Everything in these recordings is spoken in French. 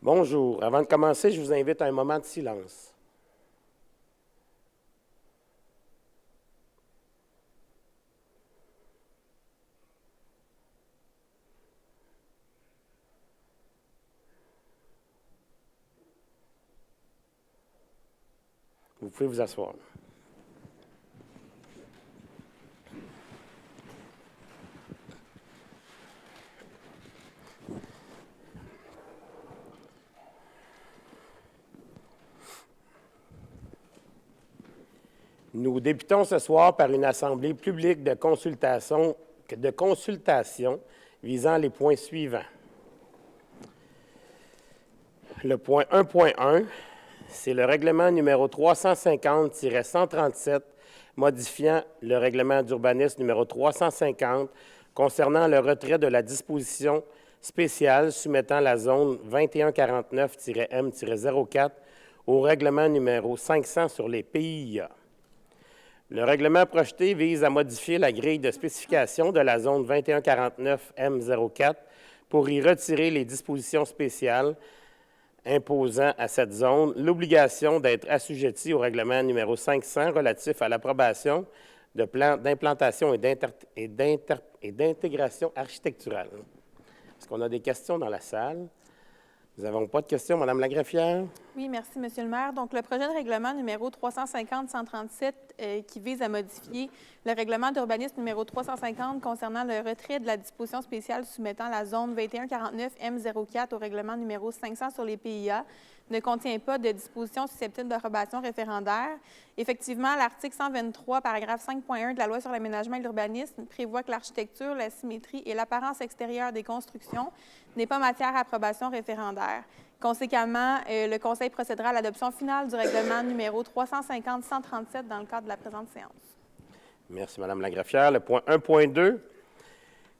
Bonjour. Avant de commencer, je vous invite à un moment de silence. Vous pouvez vous asseoir. Nous débutons ce soir par une assemblée publique de consultation visant les points suivants. Le point 1.1, c'est le règlement numéro 350-137 modifiant le règlement d'urbanisme numéro 350 concernant le retrait de la disposition spéciale soumettant la zone 2149-M-04 au règlement numéro 500 sur les PIA. Le règlement projeté vise à modifier la grille de spécification de la zone 2149-M04 pour y retirer les dispositions spéciales imposant à cette zone l'obligation d'être assujettie au règlement numéro 500 relatif à l'approbation de plans d'implantation et d'intégration architecturale. Est-ce qu'on a des questions dans la salle? Nous n'avons pas de questions, Mme la greffière? Oui, merci, M. le maire. Donc, le projet de règlement numéro 350-137 qui vise à modifier le règlement d'urbanisme numéro 350 concernant le retrait de la disposition spéciale soumettant la zone 2149-M04 au règlement numéro 500 sur les PIA ne contient pas de dispositions susceptibles d'approbation référendaire. Effectivement, l'article 123, paragraphe 5.1 de la Loi sur l'aménagement et l'urbanisme prévoit que l'architecture, la symétrie et l'apparence extérieure des constructions n'est pas matière à approbation référendaire. Conséquemment, le Conseil procédera à l'adoption finale du règlement numéro 350-137 dans le cadre de la présente séance. Merci, Mme la greffière. Le point 1.2,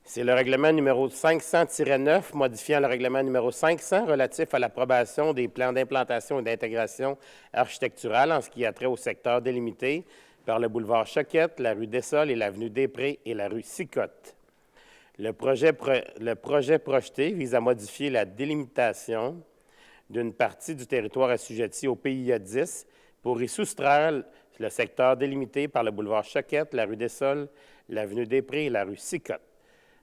c'est le règlement numéro 500-9 modifiant le règlement numéro 500 relatif à l'approbation des plans d'implantation et d'intégration architecturale en ce qui a trait au secteur délimité par le boulevard Choquette, la rue Dessolles et l'avenue Després et la rue Sicotte. Le projet projeté vise à modifier la délimitation d'une partie du territoire assujetti au PIA 10 pour y soustraire le secteur délimité par le boulevard Choquette, la rue Dessolles, l'avenue Després et la rue Sicotte.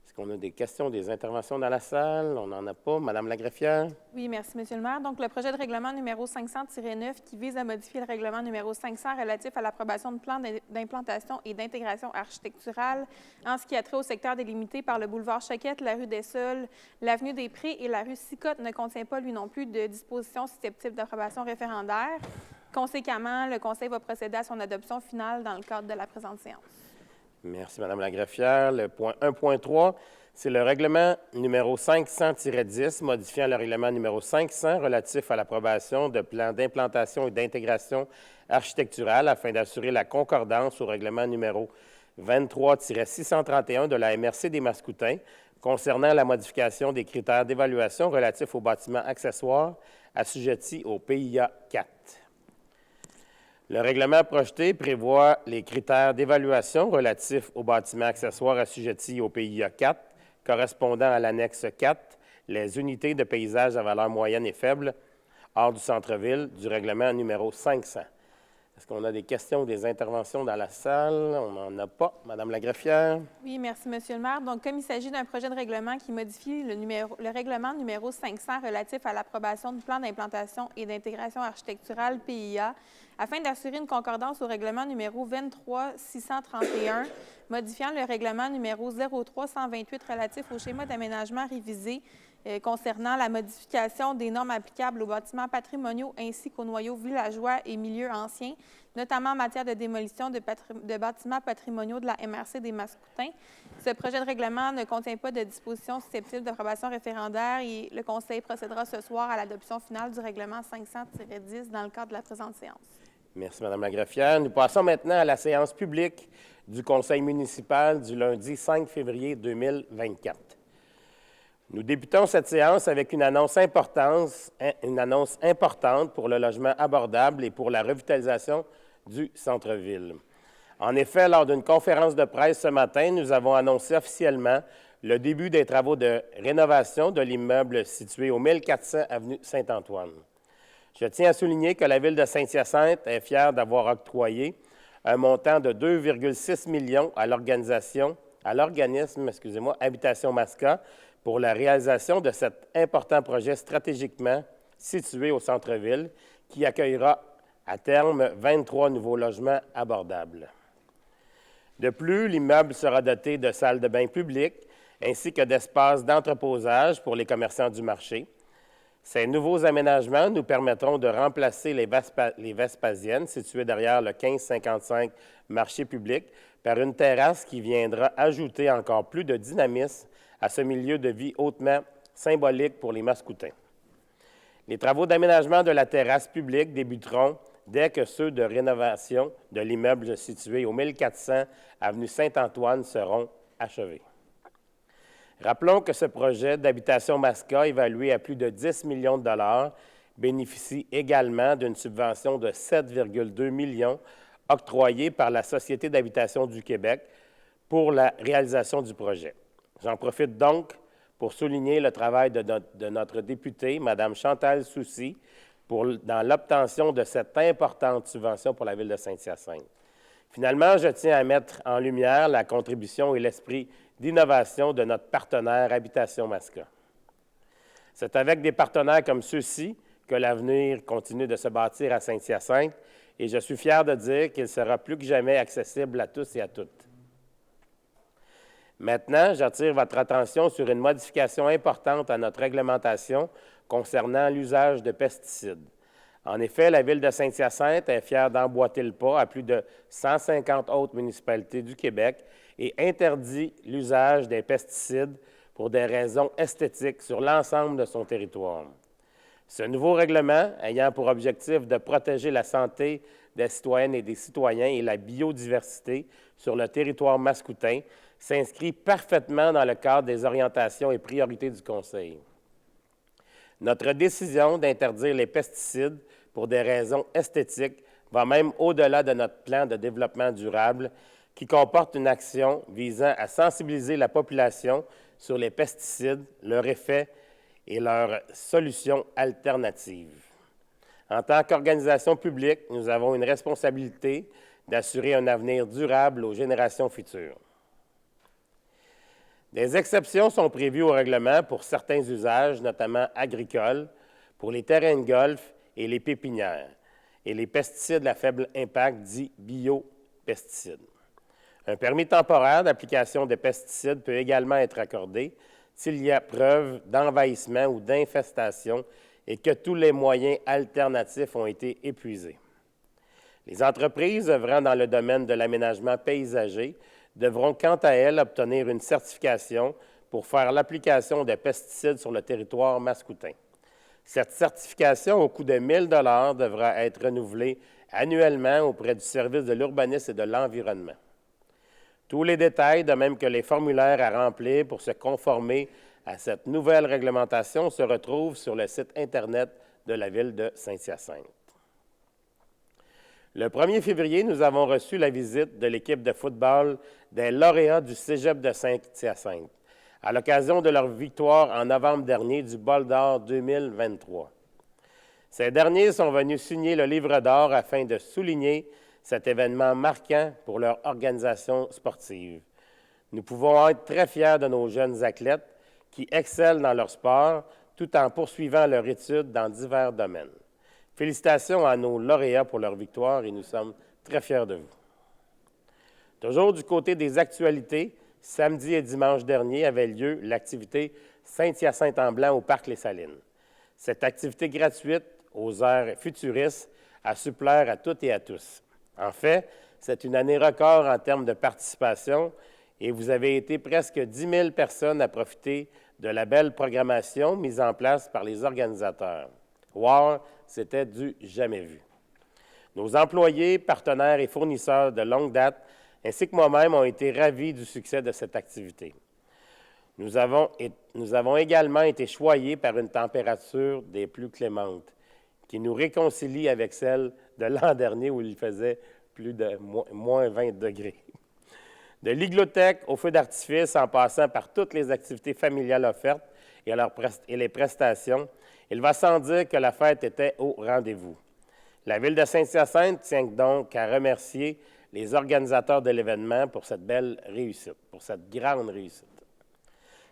Est-ce qu'on a des questions, des interventions dans la salle? On n'en a pas. Madame la greffière? Oui, merci, M. le maire. Donc, le projet de règlement numéro 500-9 qui vise à modifier le règlement numéro 500 relatif à l'approbation de plans d'implantation et d'intégration architecturale en ce qui a trait au secteur délimité par le boulevard Choquette, la rue Dessolles, l'avenue Després et la rue Sicotte ne contient pas, lui non plus, de dispositions susceptibles d'approbation référendaire. Conséquemment, le Conseil va procéder à son adoption finale dans le cadre de la présente séance. Merci, Mme la greffière. Le point 1.3, c'est le règlement numéro 500-10 modifiant le règlement numéro 500 relatif à l'approbation de plans d'implantation et d'intégration architecturale afin d'assurer la concordance au règlement numéro 23-631 de la MRC des Mascoutins concernant la modification des critères d'évaluation relatifs aux bâtiments accessoires assujettis au PIA 4. Le règlement projeté prévoit les critères d'évaluation relatifs aux bâtiments accessoires assujettis au PIA 4, correspondant à l'annexe 4, les unités de paysage à valeur moyenne et faible, hors du centre-ville, du règlement numéro 500. Est-ce qu'on a des questions ou des interventions dans la salle? On n'en a pas. Madame la greffière? Oui, merci, M. le maire. Donc, comme il s'agit d'un projet de règlement qui modifie le règlement numéro 500 relatif à l'approbation du plan d'implantation et d'intégration architecturale PIA, afin d'assurer une concordance au règlement numéro 23-631, modifiant le règlement numéro 03-128 relatif au schéma d'aménagement révisé concernant la modification des normes applicables aux bâtiments patrimoniaux ainsi qu'aux noyaux villageois et milieux anciens, notamment en matière de démolition de bâtiments patrimoniaux de la MRC des Mascoutins. Ce projet de règlement ne contient pas de dispositions susceptibles d'approbation référendaire et le Conseil procédera ce soir à l'adoption finale du règlement 500-10 dans le cadre de la présente séance. Merci, Mme la greffière. Nous passons maintenant à la séance publique du Conseil municipal du lundi 5 février 2024. Nous débutons cette séance avec une annonce importante pour le logement abordable et pour la revitalisation du centre-ville. En effet, lors d'une conférence de presse ce matin, nous avons annoncé officiellement le début des travaux de rénovation de l'immeuble situé au 1400 avenue Saint-Antoine. Je tiens à souligner que la Ville de Saint-Hyacinthe est fière d'avoir octroyé un montant de 2,6 millions à l'organisme Habitation Masca pour la réalisation de cet important projet stratégiquement situé au centre-ville qui accueillera à terme 23 nouveaux logements abordables. De plus, l'immeuble sera doté de salles de bain publiques ainsi que d'espaces d'entreposage pour les commerçants du marché. Ces nouveaux aménagements nous permettront de remplacer les Vespasiennes situées derrière le 1555 marché public par une terrasse qui viendra ajouter encore plus de dynamisme à ce milieu de vie hautement symbolique pour les Mascoutins. Les travaux d'aménagement de la terrasse publique débuteront dès que ceux de rénovation de l'immeuble situé au 1400 avenue Saint-Antoine seront achevés. Rappelons que ce projet d'habitation Masca, évalué à plus de 10 millions de dollars, bénéficie également d'une subvention de 7,2 millions octroyée par la Société d'habitation du Québec pour la réalisation du projet. J'en profite donc pour souligner le travail de notre députée, Mme Chantal Soucy, dans l'obtention de cette importante subvention pour la Ville de Saint-Hyacinthe. Finalement, je tiens à mettre en lumière la contribution et l'esprit d'innovation de notre partenaire Habitation Masca. C'est avec des partenaires comme ceux-ci que l'avenir continue de se bâtir à Saint-Hyacinthe et je suis fier de dire qu'il sera plus que jamais accessible à tous et à toutes. Maintenant, j'attire votre attention sur une modification importante à notre réglementation concernant l'usage de pesticides. En effet, la Ville de Saint-Hyacinthe est fière d'emboîter le pas à plus de 150 autres municipalités du Québec et interdit l'usage des pesticides pour des raisons esthétiques sur l'ensemble de son territoire. Ce nouveau règlement, ayant pour objectif de protéger la santé des citoyennes et des citoyens et la biodiversité sur le territoire mascoutin, s'inscrit parfaitement dans le cadre des orientations et priorités du Conseil. Notre décision d'interdire les pesticides pour des raisons esthétiques va même au-delà de notre plan de développement durable qui comporte une action visant à sensibiliser la population sur les pesticides, leurs effets et leurs solutions alternatives. En tant qu'organisation publique, nous avons une responsabilité d'assurer un avenir durable aux générations futures. Des exceptions sont prévues au règlement pour certains usages, notamment agricoles, pour les terrains de golf et les pépinières, et les pesticides à faible impact dits biopesticides. Un permis temporaire d'application de pesticides peut également être accordé s'il y a preuve d'envahissement ou d'infestation et que tous les moyens alternatifs ont été épuisés. Les entreprises œuvrant dans le domaine de l'aménagement paysager devront quant à elles obtenir une certification pour faire l'application de pesticides sur le territoire mascoutin. Cette certification, au coût de 1 000 $ devra être renouvelée annuellement auprès du service de l'urbanisme et de l'environnement. Tous les détails, de même que les formulaires à remplir pour se conformer à cette nouvelle réglementation, se retrouvent sur le site Internet de la Ville de Saint-Hyacinthe. Le 1er février, nous avons reçu la visite de l'équipe de football des lauréats du Cégep de Saint-Hyacinthe, à l'occasion de leur victoire en novembre dernier du Bol d'or 2023. Ces derniers sont venus signer le livre d'or afin de souligner cet événement marquant pour leur organisation sportive. Nous pouvons être très fiers de nos jeunes athlètes qui excellent dans leur sport tout en poursuivant leur étude dans divers domaines. Félicitations à nos lauréats pour leur victoire et nous sommes très fiers de vous. Toujours du côté des actualités, samedi et dimanche dernier avait lieu l'activité Saint-Hyacinthe-en-Blanc au Parc Les Salines. Cette activité gratuite aux airs futuristes a su plaire à toutes et à tous. En fait, c'est une année record en termes de participation et vous avez été presque 10 000 personnes à profiter de la belle programmation mise en place par les organisateurs. Wow, c'était du jamais vu. Nos employés, partenaires et fournisseurs de longue date, ainsi que moi-même, ont été ravis du succès de cette activité. Nous avons également été choyés par une température des plus clémentes, qui nous réconcilie avec celle de l'an dernier où il faisait plus de moins 20 degrés. De l'iglothèque au feu d'artifice, en passant par toutes les activités familiales offertes et les prestations, il va sans dire que la fête était au rendez-vous. La Ville de Saint-Hyacinthe tient donc à remercier les organisateurs de l'événement pour cette belle réussite, pour cette grande réussite.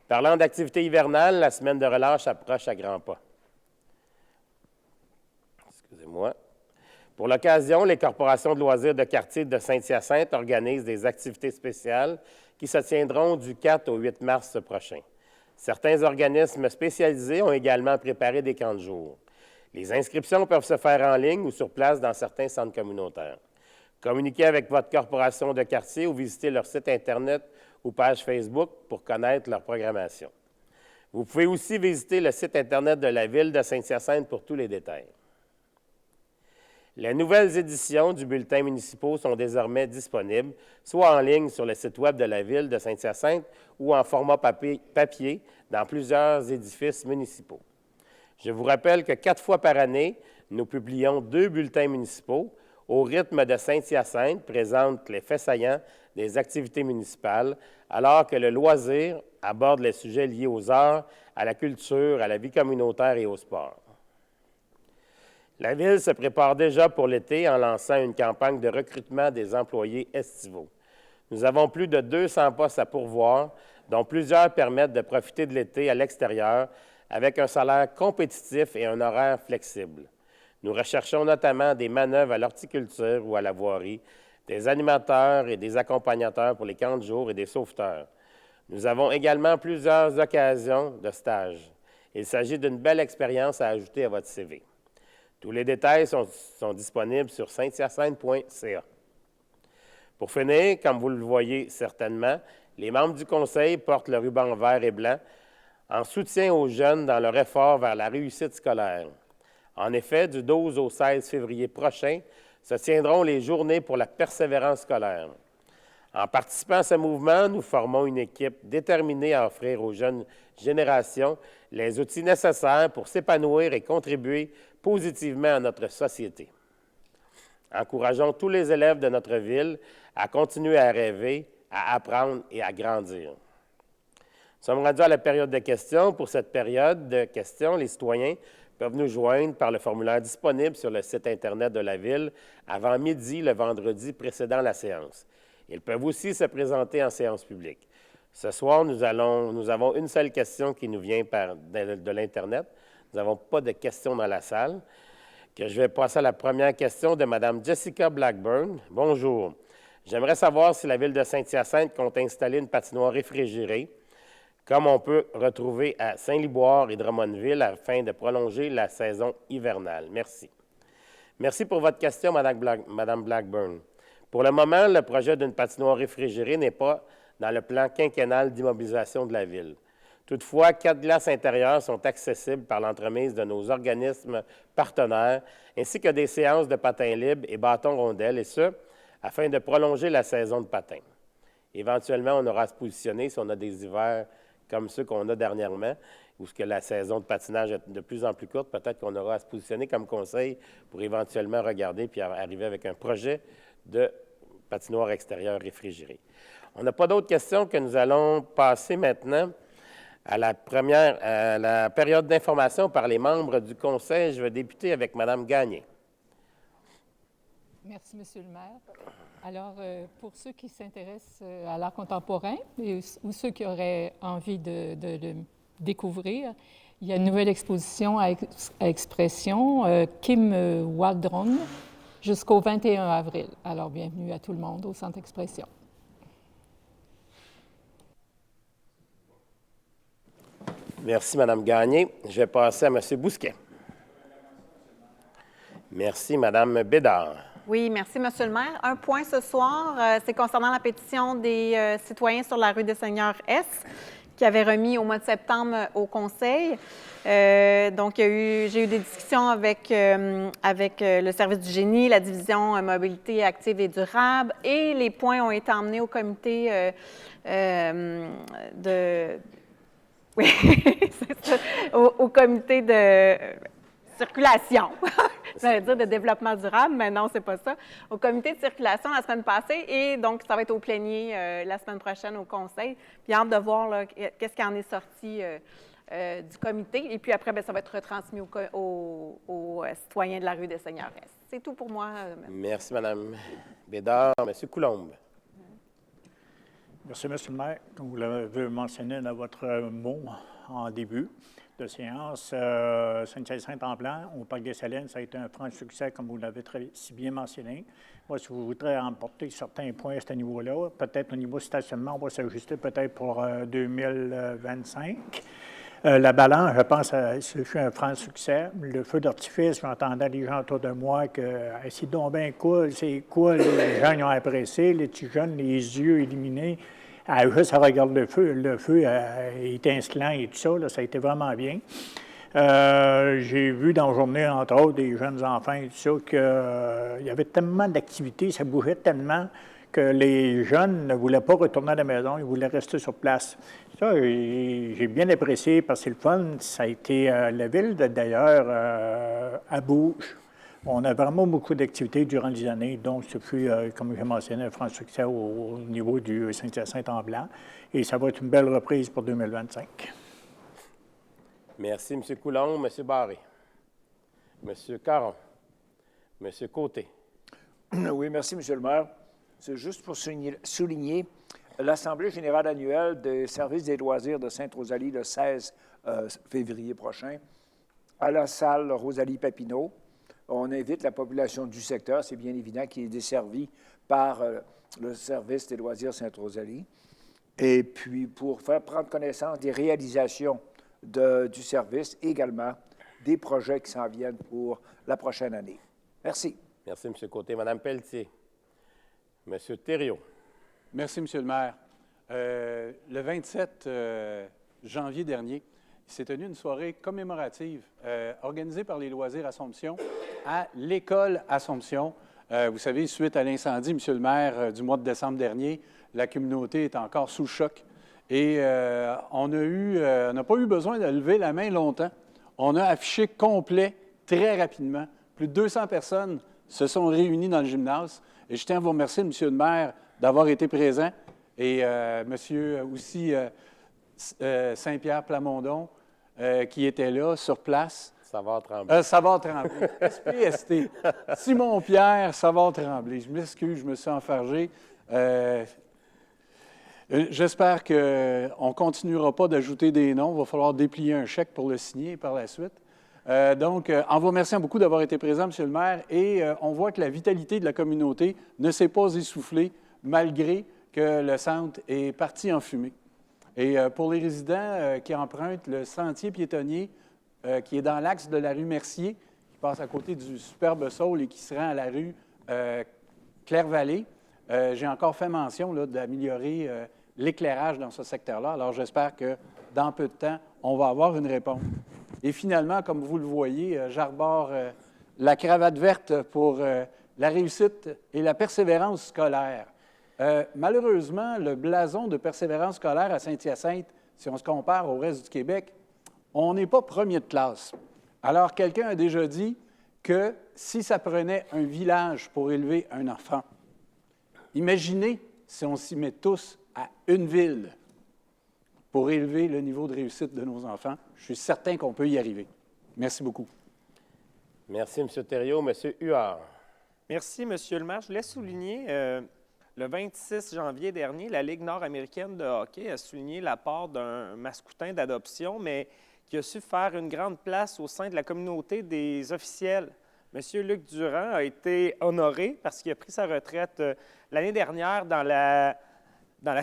Parlant d'activités hivernales, la semaine de relâche approche à grands pas. Excusez-moi. Pour l'occasion, les corporations de loisirs de quartier de Saint-Hyacinthe organisent des activités spéciales qui se tiendront du 4 au 8 mars prochain. Certains organismes spécialisés ont également préparé des camps de jour. Les inscriptions peuvent se faire en ligne ou sur place dans certains centres communautaires. Communiquez avec votre corporation de quartier ou visitez leur site Internet ou page Facebook pour connaître leur programmation. Vous pouvez aussi visiter le site Internet de la Ville de Saint-Hyacinthe pour tous les détails. Les nouvelles éditions du bulletin municipal sont désormais disponibles, soit en ligne sur le site Web de la Ville de Saint-Hyacinthe ou en format papier dans plusieurs édifices municipaux. Je vous rappelle que 4 fois par année, nous publions 2 bulletins municipaux. Au rythme de Saint-Hyacinthe présente les faits saillants des activités municipales, alors que le loisir aborde les sujets liés aux arts, à la culture, à la vie communautaire et au sport. La Ville se prépare déjà pour l'été en lançant une campagne de recrutement des employés estivaux. Nous avons plus de 200 postes à pourvoir, dont plusieurs permettent de profiter de l'été à l'extérieur avec un salaire compétitif et un horaire flexible. Nous recherchons notamment des manœuvres à l'horticulture ou à la voirie, des animateurs et des accompagnateurs pour les camps de jour et des sauveteurs. Nous avons également plusieurs occasions de stage. Il s'agit d'une belle expérience à ajouter à votre CV. Tous les détails sont disponibles sur sainthyacinthe.ca. Pour finir, comme vous le voyez certainement, les membres du Conseil portent le ruban vert et blanc en soutien aux jeunes dans leur effort vers la réussite scolaire. En effet, du 12 au 16 février prochain, se tiendront les Journées pour la persévérance scolaire. En participant à ce mouvement, nous formons une équipe déterminée à offrir aux jeunes générations les outils nécessaires pour s'épanouir et contribuer positivement à notre société. Encourageons tous les élèves de notre ville à continuer à rêver, à apprendre et à grandir. Nous sommes rendus à la période de questions. Pour cette période de questions, les citoyens peuvent nous joindre par le formulaire disponible sur le site Internet de la Ville avant midi le vendredi précédent la séance. Ils peuvent aussi se présenter en séance publique. Ce soir, nous avons une seule question qui nous vient de l'Internet. Nous n'avons pas de questions dans la salle. Je vais passer à la première question de Mme Jessica Blackburn. Bonjour. J'aimerais savoir si la Ville de Saint-Hyacinthe compte installer une patinoire réfrigérée, comme on peut retrouver à Saint-Liboire et Drummondville, afin de prolonger la saison hivernale. Merci. Merci pour votre question, Mme Blackburn. Pour le moment, le projet d'une patinoire réfrigérée n'est pas dans le plan quinquennal d'immobilisation de la Ville. Toutefois, 4 glaces intérieures sont accessibles par l'entremise de nos organismes partenaires, ainsi que des séances de patins libres et bâtons rondelles, et ce, afin de prolonger la saison de patin. Éventuellement, on aura à se positionner si on a des hivers comme ceux qu'on a dernièrement, où la saison de patinage est de plus en plus courte, peut-être qu'on aura à se positionner comme conseil pour éventuellement regarder puis arriver avec un projet de patinoire extérieure réfrigérée. On n'a pas d'autres questions que nous allons passer maintenant à la période d'information par les membres du Conseil. Je vais débuter avec Mme Gagné. Merci, Monsieur le maire. Alors, pour ceux qui s'intéressent à l'art contemporain ou ceux qui auraient envie de découvrir, il y a une nouvelle exposition à expression, Kim Waldron, jusqu'au 21 avril. Alors, bienvenue à tout le monde au Centre Expression. Merci, Mme Gagné. Je vais passer à M. Bousquet. Merci, Mme Bédard. Oui, merci, Monsieur le maire. Un point ce soir, c'est concernant la pétition des citoyens sur la rue des Seigneurs-S, qui avait remis au mois de septembre au Conseil. Donc, j'ai eu des discussions avec le service du génie, la division mobilité active et durable, et les points ont été emmenés au comité oui, c'est ça, au comité de circulation. J'allais dire de développement durable, mais non, c'est pas ça. Au comité de circulation la semaine passée et donc ça va être au plénier la semaine prochaine au conseil. Puis hâte de voir là, qu'est-ce qui en est sorti du comité. Et puis après, bien, ça va être retransmis aux citoyens de la rue des Seigneurs-Est. C'est tout pour moi. Merci, Mme Bédard. M. Coulombe. Merci, M. le maire. Comme vous l'avez mentionné dans votre mot en début de séance, Saint-Hyacinthe-en-Blanc, au Parc des Salines, ça a été un franc succès, comme vous l'avez si bien mentionné. Moi, si vous voudrez emporter certains points à ce niveau-là, peut-être au niveau stationnement, on va s'ajuster peut-être pour 2025. La balance, je pense, ce fut un franc succès. Le feu d'artifice, j'entendais les gens autour de moi que c'est donc bien cool, c'est cool, les gens ils ont apprécié, les petits jeunes, les yeux illuminés, juste à regarder le feu étincelant et tout ça, là, ça a été vraiment bien. J'ai vu dans la journée, entre autres, des jeunes enfants et tout ça, qu'il y avait tellement d'activités, ça bougeait tellement que les jeunes ne voulaient pas retourner à la maison, ils voulaient rester sur place. Ça, j'ai bien apprécié parce que c'est le fun. Ça a été la ville, d'ailleurs, à bouge. On a vraiment beaucoup d'activités durant les années, donc ce fut, comme j'ai mentionné, un franc succès au niveau du Saint-Hyacinthe-en-Blanc. Et ça va être une belle reprise pour 2025. Merci, M. Coulombe. M. Barré. M. Caron. M. Côté. Oui, merci, M. le maire. C'est juste pour souligner l'Assemblée générale annuelle des services des loisirs de Sainte-Rosalie le 16 février prochain à la salle Rosalie-Papineau. On invite la population du secteur, c'est bien évident, qui est desservie par le service des loisirs Sainte-Rosalie. Et puis, pour faire prendre connaissance des réalisations du service, également des projets qui s'en viennent pour la prochaine année. Merci. Merci, M. Côté. Mme Pelletier. M. Thériault. Merci, M. le maire. Le 27 janvier dernier, il s'est tenu une soirée commémorative organisée par les Loisirs Assomption à l'École Assomption. Vous savez, suite à l'incendie, M. le maire, du mois de décembre dernier, la communauté est encore sous choc. Et on n'a pas eu besoin de lever la main longtemps. On a affiché complet très rapidement. Plus de 200 personnes se sont réunies dans le gymnase. Et je tiens à vous remercier, M. le maire, d'avoir été présent. Et M. aussi Saint-Pierre Plamondon, qui était là, sur place. Savard-Tremblay. Savard-Tremblay. SPST. Simon-Pierre, Savard-Tremblay. Je m'excuse, je me suis enfargé. J'espère qu'on ne continuera pas d'ajouter des noms. Il va falloir déplier un chèque pour le signer par la suite. Donc, en vous remerciant beaucoup d'avoir été présent, M. le maire, et on voit que la vitalité de la communauté ne s'est pas essoufflée malgré que le centre est parti en fumée. Et pour les résidents qui empruntent le sentier piétonnier qui est dans l'axe de la rue Mercier, qui passe à côté du superbe Saule et qui se rend à la rue Claire-Vallée, j'ai encore fait mention d'améliorer l'éclairage dans ce secteur-là. Alors, j'espère que dans peu de temps, on va avoir une réponse. Et finalement, comme vous le voyez, j'arbore la cravate verte pour la réussite et la persévérance scolaire. Malheureusement, le blason de persévérance scolaire à Saint-Hyacinthe, si on se compare au reste du Québec, on n'est pas premier de classe. Alors, quelqu'un a déjà dit que si ça prenait un village pour élever un enfant, imaginez si on s'y met tous à une ville pour élever le niveau de réussite de nos enfants. Je suis certain qu'on peut y arriver. Merci beaucoup. Merci, M. Thériault. M. Huard. Merci, M. le maire. Je voulais souligner, le 26 janvier dernier, la Ligue nord-américaine de hockey a souligné l'apport d'un mascoutin d'adoption, mais qui a su faire une grande place au sein de la communauté des officiels. M. Luc Durand a été honoré parce qu'il a pris sa retraite l'année dernière dans la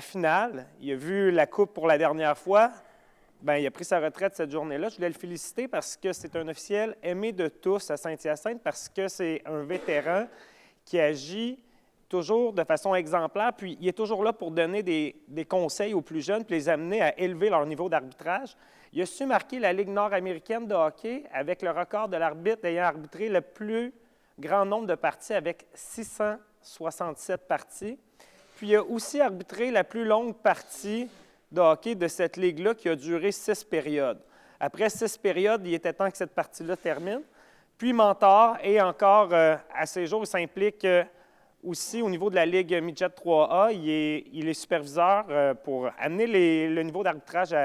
finale. Il a vu la coupe pour la dernière fois. Bien, il a pris sa retraite cette journée-là. Je voulais le féliciter parce que c'est un officiel aimé de tous à Saint-Hyacinthe, parce que c'est un vétéran qui agit toujours de façon exemplaire, puis il est toujours là pour donner des conseils aux plus jeunes, puis les amener à élever leur niveau d'arbitrage. Il a su marquer la Ligue nord-américaine de hockey avec le record de l'arbitre ayant arbitré le plus grand nombre de parties avec 667 parties. Puis il a aussi arbitré la plus longue partie de hockey de cette ligue-là qui a duré 6 périodes. Après 6 périodes, il était temps que cette partie-là termine. puis mentor, et encore, à ces jours, il s'implique aussi au niveau de la Ligue Midget 3A. Il est superviseur pour amener le niveau d'arbitrage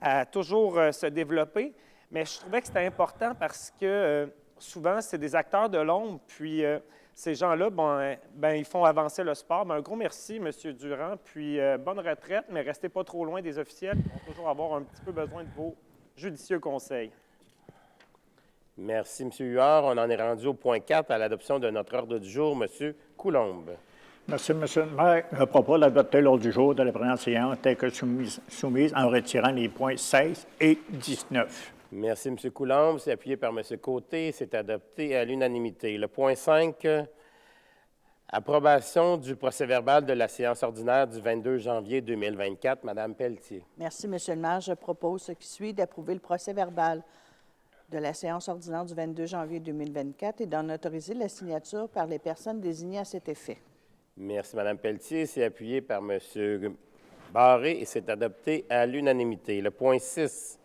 à toujours se développer. Mais je trouvais que c'était important parce que souvent, c'est des acteurs de l'ombre, puis ces gens-là, ils font avancer le sport. Un gros merci, M. Durand, puis bonne retraite, mais restez pas trop loin des officiels qui vont toujours avoir un petit peu besoin de vos judicieux conseils. Merci, M. Huard. On en est rendu au point 4, à l'adoption de notre ordre du jour. M. Coulombe. Merci, M. le maire. Je propose d'adopter l'ordre du jour de la première séance telle que soumise en retirant les points 16 et 19. Merci, M. Coulombe. C'est appuyé par M. Côté. C'est adopté à l'unanimité. Le point 5, approbation du procès-verbal de la séance ordinaire du 22 janvier 2024. Mme Pelletier. Merci, M. le maire. Je propose ce qui suit d'approuver le procès-verbal de la séance ordinaire du 22 janvier 2024 et d'en autoriser la signature par les personnes désignées à cet effet. Merci, Mme Pelletier. C'est appuyé par M. Barré et c'est adopté à l'unanimité. Le point 6,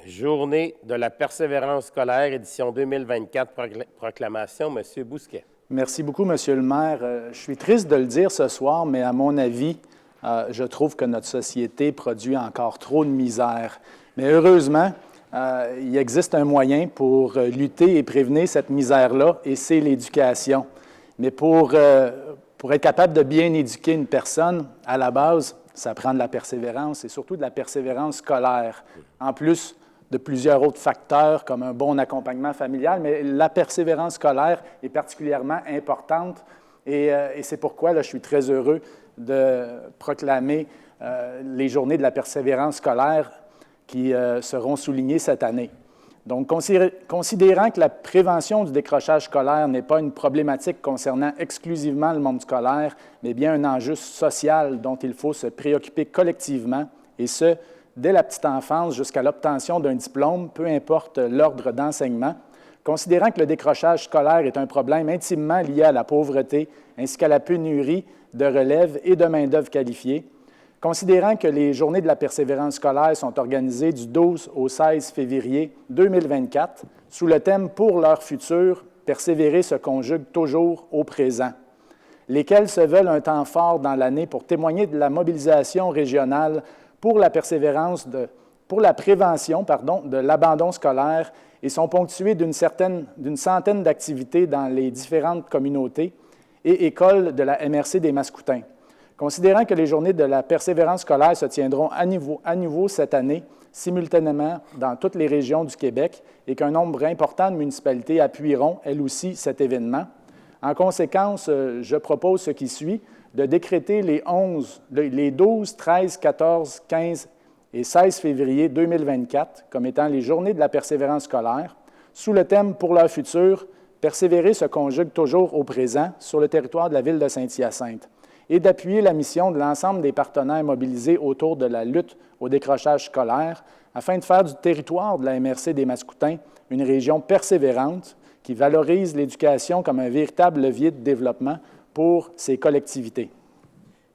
Journée de la persévérance scolaire, édition 2024, proclamation, M. Bousquet. Merci beaucoup, M. le maire. Je suis triste de le dire ce soir, mais à mon avis, je trouve que notre société produit encore trop de misère. Mais heureusement, il existe un moyen pour lutter et prévenir cette misère-là, et c'est l'éducation. Mais pour être capable de bien éduquer une personne, à la base, ça prend de la persévérance, et surtout de la persévérance scolaire, en plus de plusieurs autres facteurs, comme un bon accompagnement familial, mais la persévérance scolaire est particulièrement importante, et c'est pourquoi là, je suis très heureux de proclamer les Journées de la persévérance scolaire qui seront soulignées cette année. Donc, considérant que la prévention du décrochage scolaire n'est pas une problématique concernant exclusivement le monde scolaire, mais bien un enjeu social dont il faut se préoccuper collectivement, et ce, dès la petite enfance jusqu'à l'obtention d'un diplôme, peu importe l'ordre d'enseignement, considérant que le décrochage scolaire est un problème intimement lié à la pauvreté ainsi qu'à la pénurie de relève et de main-d'œuvre qualifiée, considérant que les Journées de la persévérance scolaire sont organisées du 12 au 16 février 2024 sous le thème « Pour leur futur, persévérer se conjugue toujours au présent », lesquelles se veulent un temps fort dans l'année pour témoigner de la mobilisation régionale pour la prévention de l'abandon scolaire et sont ponctuées d'une centaine d'activités dans les différentes communautés et écoles de la MRC des Mascoutins. Considérant que les Journées de la persévérance scolaire se tiendront à nouveau cette année, simultanément dans toutes les régions du Québec, et qu'un nombre important de municipalités appuieront, elles aussi, cet événement, en conséquence, je propose ce qui suit, de décréter les 12, 13, 14, 15 et 16 février 2024 comme étant les Journées de la persévérance scolaire, sous le thème « Pour leur futur, persévérer se conjugue toujours au présent » sur le territoire de la ville de Saint-Hyacinthe, et d'appuyer la mission de l'ensemble des partenaires mobilisés autour de la lutte au décrochage scolaire afin de faire du territoire de la MRC des Mascoutins une région persévérante qui valorise l'éducation comme un véritable levier de développement pour ces collectivités.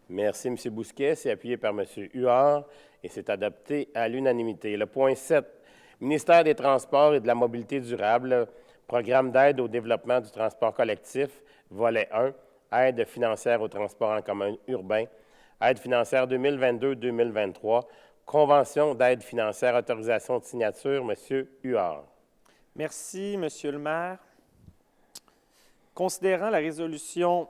Merci, M. Bousquet. C'est appuyé par M. Huard et c'est adopté à l'unanimité. Le point 7, Ministère des Transports et de la Mobilité durable, Programme d'aide au développement du transport collectif, volet 1, aide financière au transport en commun urbain, aide financière 2022-2023, Convention d'aide financière, autorisation de signature, M. Huard. Merci, Monsieur le maire. Considérant la résolution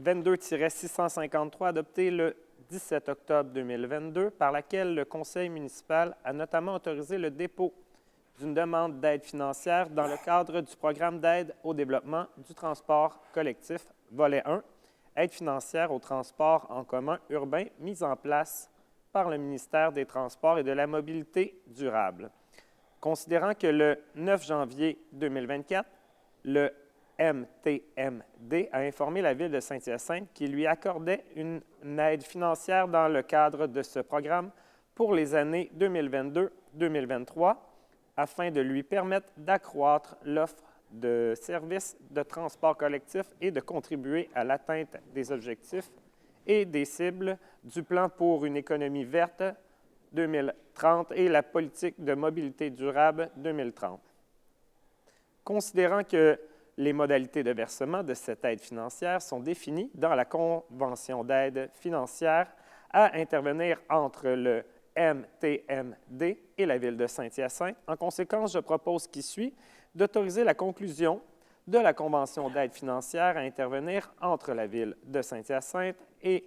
22-653 adoptée le 17 octobre 2022, par laquelle le Conseil municipal a notamment autorisé le dépôt d'une demande d'aide financière dans le cadre du programme d'aide au développement du transport collectif, volet 1, aide financière au transport en commun urbain mise en place par le ministère des Transports et de la Mobilité durable. Considérant que le 9 janvier 2024, le MTMD a informé la Ville de Saint-Hyacinthe qu'il lui accordait une aide financière dans le cadre de ce programme pour les années 2022-2023 afin de lui permettre d'accroître l'offre de services de transport collectif et de contribuer à l'atteinte des objectifs et des cibles du plan pour une économie verte 2030 et la politique de mobilité durable 2030. Considérant que les modalités de versement de cette aide financière sont définies dans la convention d'aide financière à intervenir entre le MTMD et la Ville de Saint-Hyacinthe, en conséquence, je propose qui suit d'autoriser la conclusion de la convention d'aide financière à intervenir entre la Ville de Saint-Hyacinthe et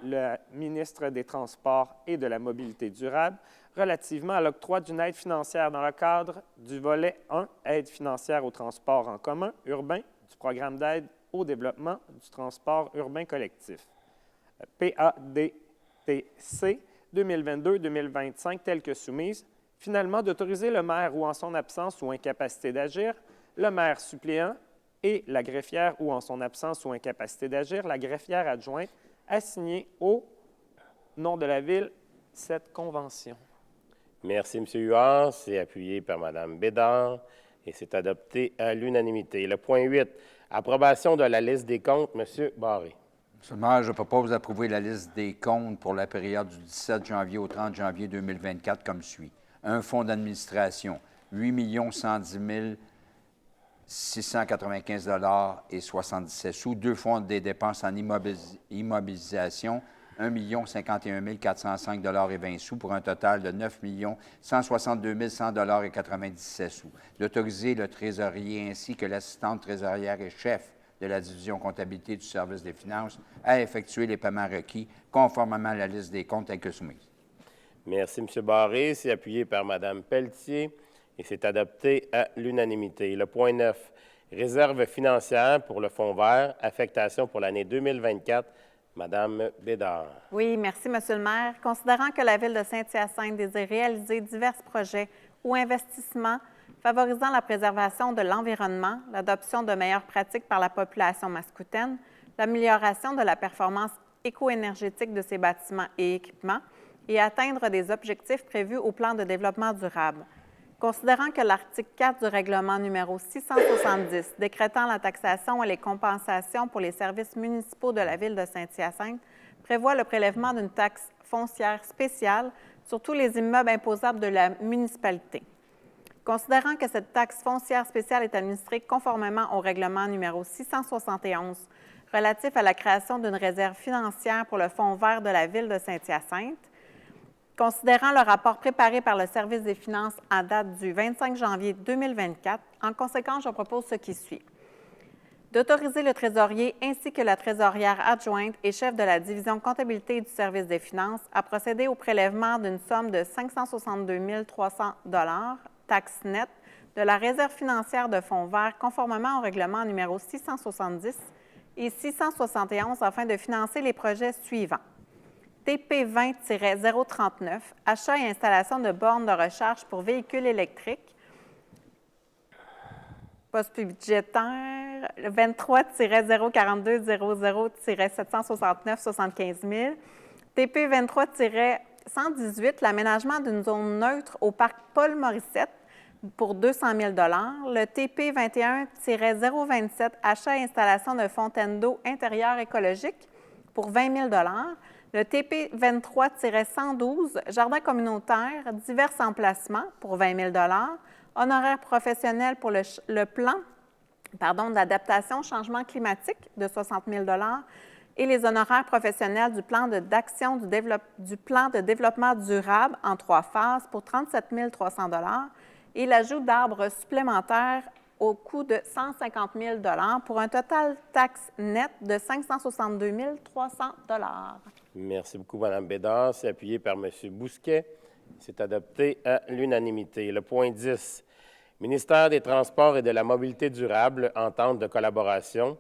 le ministre des Transports et de la Mobilité durable relativement à l'octroi d'une aide financière dans le cadre du volet 1, aide financière au transport en commun urbain, du programme d'aide au développement du transport urbain collectif, PADTC 2022-2025, telle que soumise. Finalement, d'autoriser le maire ou en son absence ou incapacité d'agir, le maire suppléant et la greffière ou en son absence ou incapacité d'agir, la greffière adjointe, à signer au nom de la Ville cette convention. Merci, M. Huard. C'est appuyé par Mme Bédard et c'est adopté à l'unanimité. Le point 8, approbation de la liste des comptes. M. Barré. Monsieur le maire, je propose d'approuver la liste des comptes pour la période du 17 janvier au 30 janvier 2024 comme suit. Un fonds d'administration, 8 110 695 et 77 sous. Deux fonds des dépenses en immobilisation, 1 051 405 et 20 sous pour un total de 9 162 100 et 97 sous. D'autoriser le trésorier ainsi que l'assistante trésorière et chef de la division comptabilité du service des finances à effectuer les paiements requis conformément à la liste des comptes telle que soumise. Merci, M. Barré. C'est appuyé par Mme Pelletier et c'est adopté à l'unanimité. Le point 9, réserve financière pour le Fonds vert, affectation pour l'année 2024. Mme Bédard. Oui, merci, Monsieur le maire. Considérant que la Ville de Saint-Hyacinthe désire réaliser divers projets ou investissements favorisant la préservation de l'environnement, l'adoption de meilleures pratiques par la population mascoutaine, l'amélioration de la performance éco-énergétique de ses bâtiments et équipements et atteindre des objectifs prévus au plan de développement durable. Considérant que l'article 4 du règlement numéro 670 décrétant la taxation et les compensations pour les services municipaux de la Ville de Saint-Hyacinthe prévoit le prélèvement d'une taxe foncière spéciale sur tous les immeubles imposables de la municipalité. Considérant que cette taxe foncière spéciale est administrée conformément au règlement numéro 671 relatif à la création d'une réserve financière pour le Fonds vert de la Ville de Saint-Hyacinthe, considérant le rapport préparé par le service des finances à date du 25 janvier 2024, en conséquence, je propose ce qui suit. D'autoriser le trésorier ainsi que la trésorière adjointe et chef de la division comptabilité du service des finances à procéder au prélèvement d'une somme de 562 300 taxe nette de la réserve financière de fonds verts conformément au règlement numéro 670 et 671 afin de financer les projets suivants. TP 20-039, achat et installation de bornes de recharge pour véhicules électriques. Poste budgétaire 23-042-00-769 75 000. TP 23-118, l'aménagement d'une zone neutre au parc Paul Morissette pour 200 000 Le TP 21-027, achat et installation de fontaines d'eau intérieure écologique pour 20 000 Le TP 23-112, jardin communautaire, divers emplacements pour 20 000 honoraires professionnels pour le plan d'adaptation au changement climatique de 60 000 et les honoraires professionnels du plan d'action du plan de développement durable en 3 phases pour 37 300 et l'ajout d'arbres supplémentaires au coût de 150 000 pour un total taxe nette de 562 300 Merci beaucoup, Mme Bédard. C'est appuyé par M. Bousquet. C'est adopté à l'unanimité. Le point 10, ministère des Transports et de la Mobilité durable, entente de collaboration,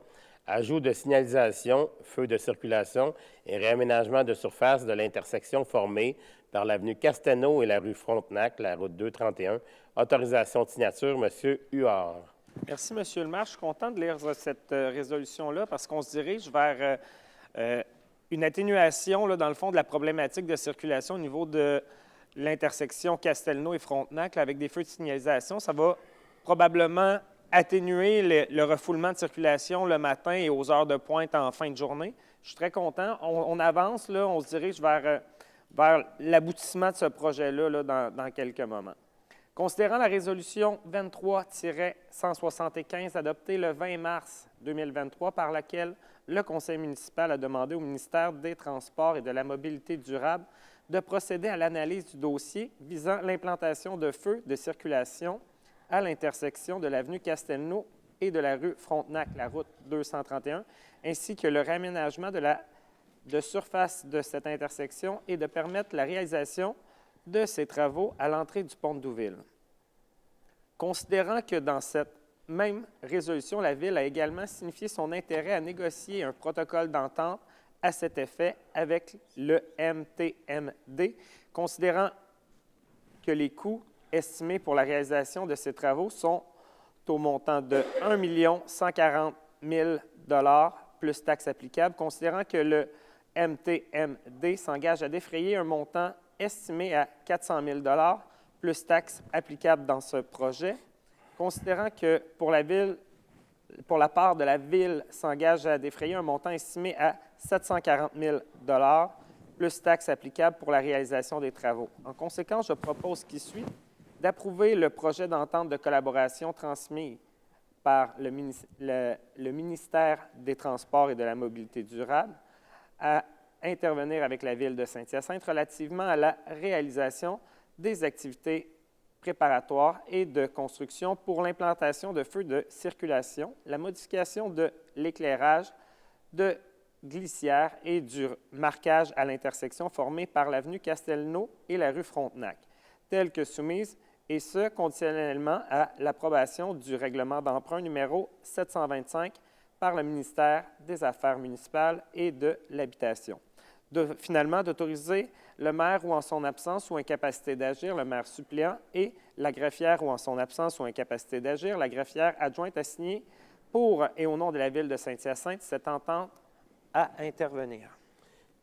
ajout de signalisation, feux de circulation et réaménagement de surface de l'intersection formée par l'avenue Castelnau et la rue Frontenac, la route 231. Autorisation de signature, M. Huard. Merci, M. le maire. Je suis content de lire cette résolution-là parce qu'on se dirige vers une atténuation, là, dans le fond, de la problématique de circulation au niveau de l'intersection Castelnau et Frontenac, là, avec des feux de signalisation. Ça va probablement atténuer le refoulement de circulation le matin et aux heures de pointe en fin de journée. Je suis très content. On avance, là, on se dirige vers l'aboutissement de ce projet-là là, dans quelques moments. Considérant la résolution 23-175 adoptée le 20 mars 2023 par laquelle le conseil municipal a demandé au ministère des Transports et de la Mobilité durable de procéder à l'analyse du dossier visant l'implantation de feux de circulation à l'intersection de l'avenue Castelnau et de la rue Frontenac, la route 231, ainsi que le réaménagement de surface de cette intersection et de permettre la réalisation de ces travaux à l'entrée du pont de Douville. Considérant que dans cette même résolution, la Ville a également signifié son intérêt à négocier un protocole d'entente à cet effet avec le MTMD, considérant que les coûts estimés pour la réalisation de ces travaux sont au montant de 1 140 000 $ plus taxes applicables, considérant que le MTMD s'engage à défrayer un montant estimé à 400 000 $ plus taxes applicables dans ce projet, considérant que pour la part de la Ville s'engage à défrayer un montant estimé à 740 000 $ plus taxes applicables pour la réalisation des travaux. En conséquence, je propose qui suit d'approuver le projet d'entente de collaboration transmis par le ministère des Transports et de la Mobilité durable à intervenir avec la Ville de Saint-Hyacinthe relativement à la réalisation des activités préparatoires et de construction pour l'implantation de feux de circulation, la modification de l'éclairage, de glissières et du marquage à l'intersection formée par l'avenue Castelnau et la rue Frontenac, telle que soumise, et ce, conditionnellement à l'approbation du règlement d'emprunt numéro 725 par le ministère des Affaires municipales et de l'Habitation. Finalement, d'autoriser le maire ou en son absence ou incapacité d'agir, le maire suppléant, et la greffière ou en son absence ou incapacité d'agir, la greffière adjointe à signer pour et au nom de la Ville de Saint-Hyacinthe cette entente à intervenir.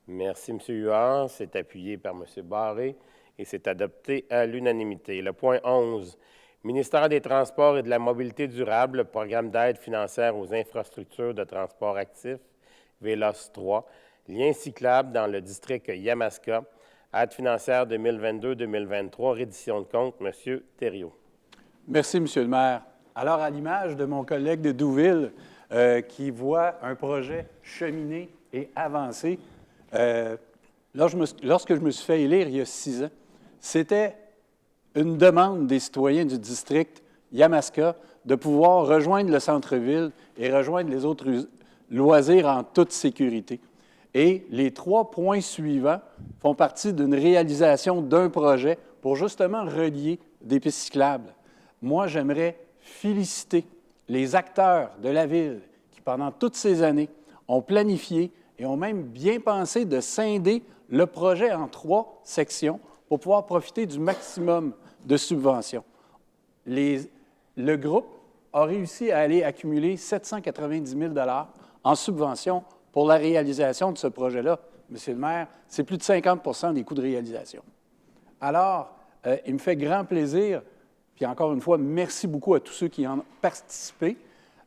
Merci, M. Huard. C'est appuyé par M. Barré et c'est adopté à l'unanimité. Le point 11, ministère des Transports et de la Mobilité durable, le programme d'aide financière aux infrastructures de transport actif, VELOS 3, lien cyclable dans le district Yamaska, aide financière 2022-2023, reddition de compte, M. Thériault. Merci, M. le maire. Alors, à l'image de mon collègue de Douville, qui voit un projet cheminer et avancer, lorsque je me suis fait élire il y a 6 ans, c'était une demande des citoyens du district Yamaska de pouvoir rejoindre le centre-ville et rejoindre les autres loisirs en toute sécurité. Et les 3 points suivants font partie d'une réalisation d'un projet pour justement relier des pistes cyclables. Moi, j'aimerais féliciter les acteurs de la Ville qui, pendant toutes ces années, ont planifié et ont même bien pensé de scinder le projet en 3 sections pour pouvoir profiter du maximum de subventions. Le groupe a réussi à aller accumuler 790 000 $ en subventions pour la réalisation de ce projet-là. Monsieur le maire, c'est plus de 50 des coûts de réalisation. Alors, il me fait grand plaisir, puis encore une fois, merci beaucoup à tous ceux qui en ont participé.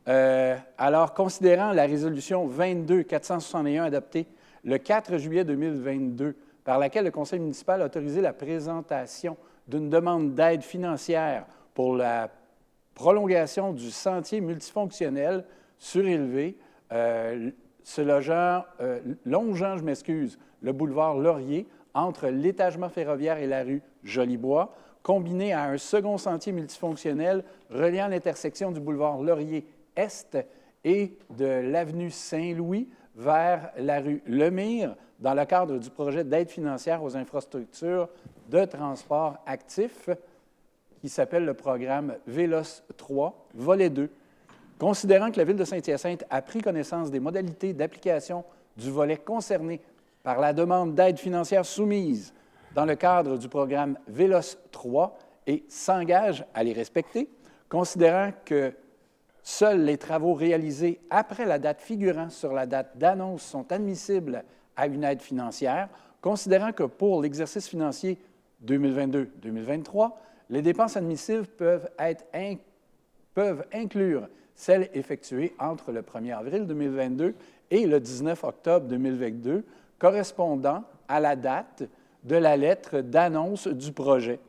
Alors, considérant la résolution 22-461 adoptée le 4 juillet 2022, par laquelle le conseil municipal a autorisé la présentation d'une demande d'aide financière pour la prolongation du sentier multifonctionnel surélevé longeant, le boulevard Laurier entre l'étagement ferroviaire et la rue Jolibois, combiné à un second sentier multifonctionnel reliant l'intersection du boulevard Laurier-Est et de l'avenue Saint-Louis vers la rue Lemire, dans le cadre du projet d'aide financière aux infrastructures de transport actif qui s'appelle le programme VELOS 3, volet 2. Considérant que la Ville de Saint-Hyacinthe a pris connaissance des modalités d'application du volet concerné par la demande d'aide financière soumise dans le cadre du programme VELOS 3 et s'engage à les respecter, considérant que seuls les travaux réalisés après la date figurant sur la date d'annonce sont admissibles à une aide financière, considérant que pour l'exercice financier 2022-2023, les dépenses admissibles peuvent inclure celles effectuées entre le 1er avril 2022 et le 19 octobre 2022, correspondant à la date de la lettre d'annonce du projet,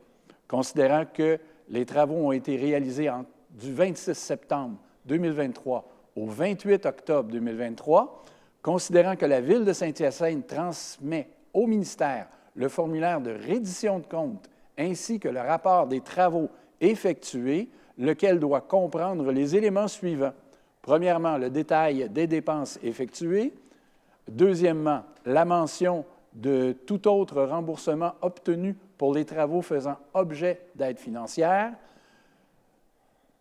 considérant que Les travaux ont été réalisés du 26 septembre 2023 au 28 octobre 2023. Considérant que la Ville de Saint-Hyacinthe transmet au ministère le formulaire de reddition de compte ainsi que le rapport des travaux effectués, lequel doit comprendre les éléments suivants. Premièrement, le détail des dépenses effectuées. Deuxièmement, la mention de tout autre remboursement obtenu pour les travaux faisant objet d'aide financière.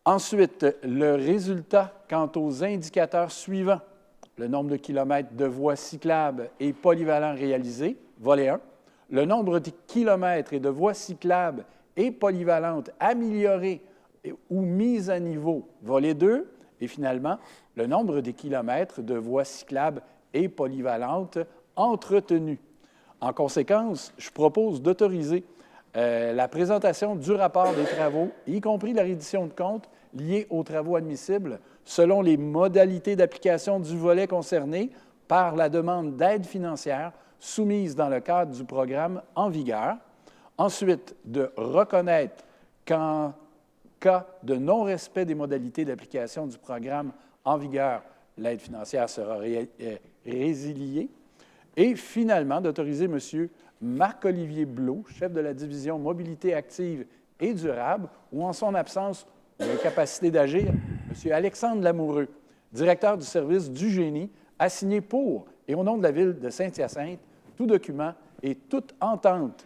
Ensuite, le résultat quant aux indicateurs suivants. Le nombre de kilomètres de voies cyclables et polyvalents réalisés, volet 1. Le nombre de kilomètres et de voies cyclables et polyvalentes améliorées ou mises à niveau, volet 2. Et finalement, le nombre de kilomètres de voies cyclables et polyvalentes entretenues. En conséquence, je propose d'autoriser la présentation du rapport des travaux, y compris la reddition de compte liée aux travaux admissibles, selon les modalités d'application du volet concerné par la demande d'aide financière soumise dans le cadre du programme en vigueur. Ensuite, de reconnaître qu'en cas de non-respect des modalités d'application du programme en vigueur, l'aide financière sera résiliée. Et finalement, d'autoriser M. Marc-Olivier Blot, chef de la division Mobilité active et durable, ou en son absence ou incapacité d'agir, M. Alexandre Lamoureux, directeur du service du génie, a signé pour et au nom de la Ville de Saint-Hyacinthe tout document et toute entente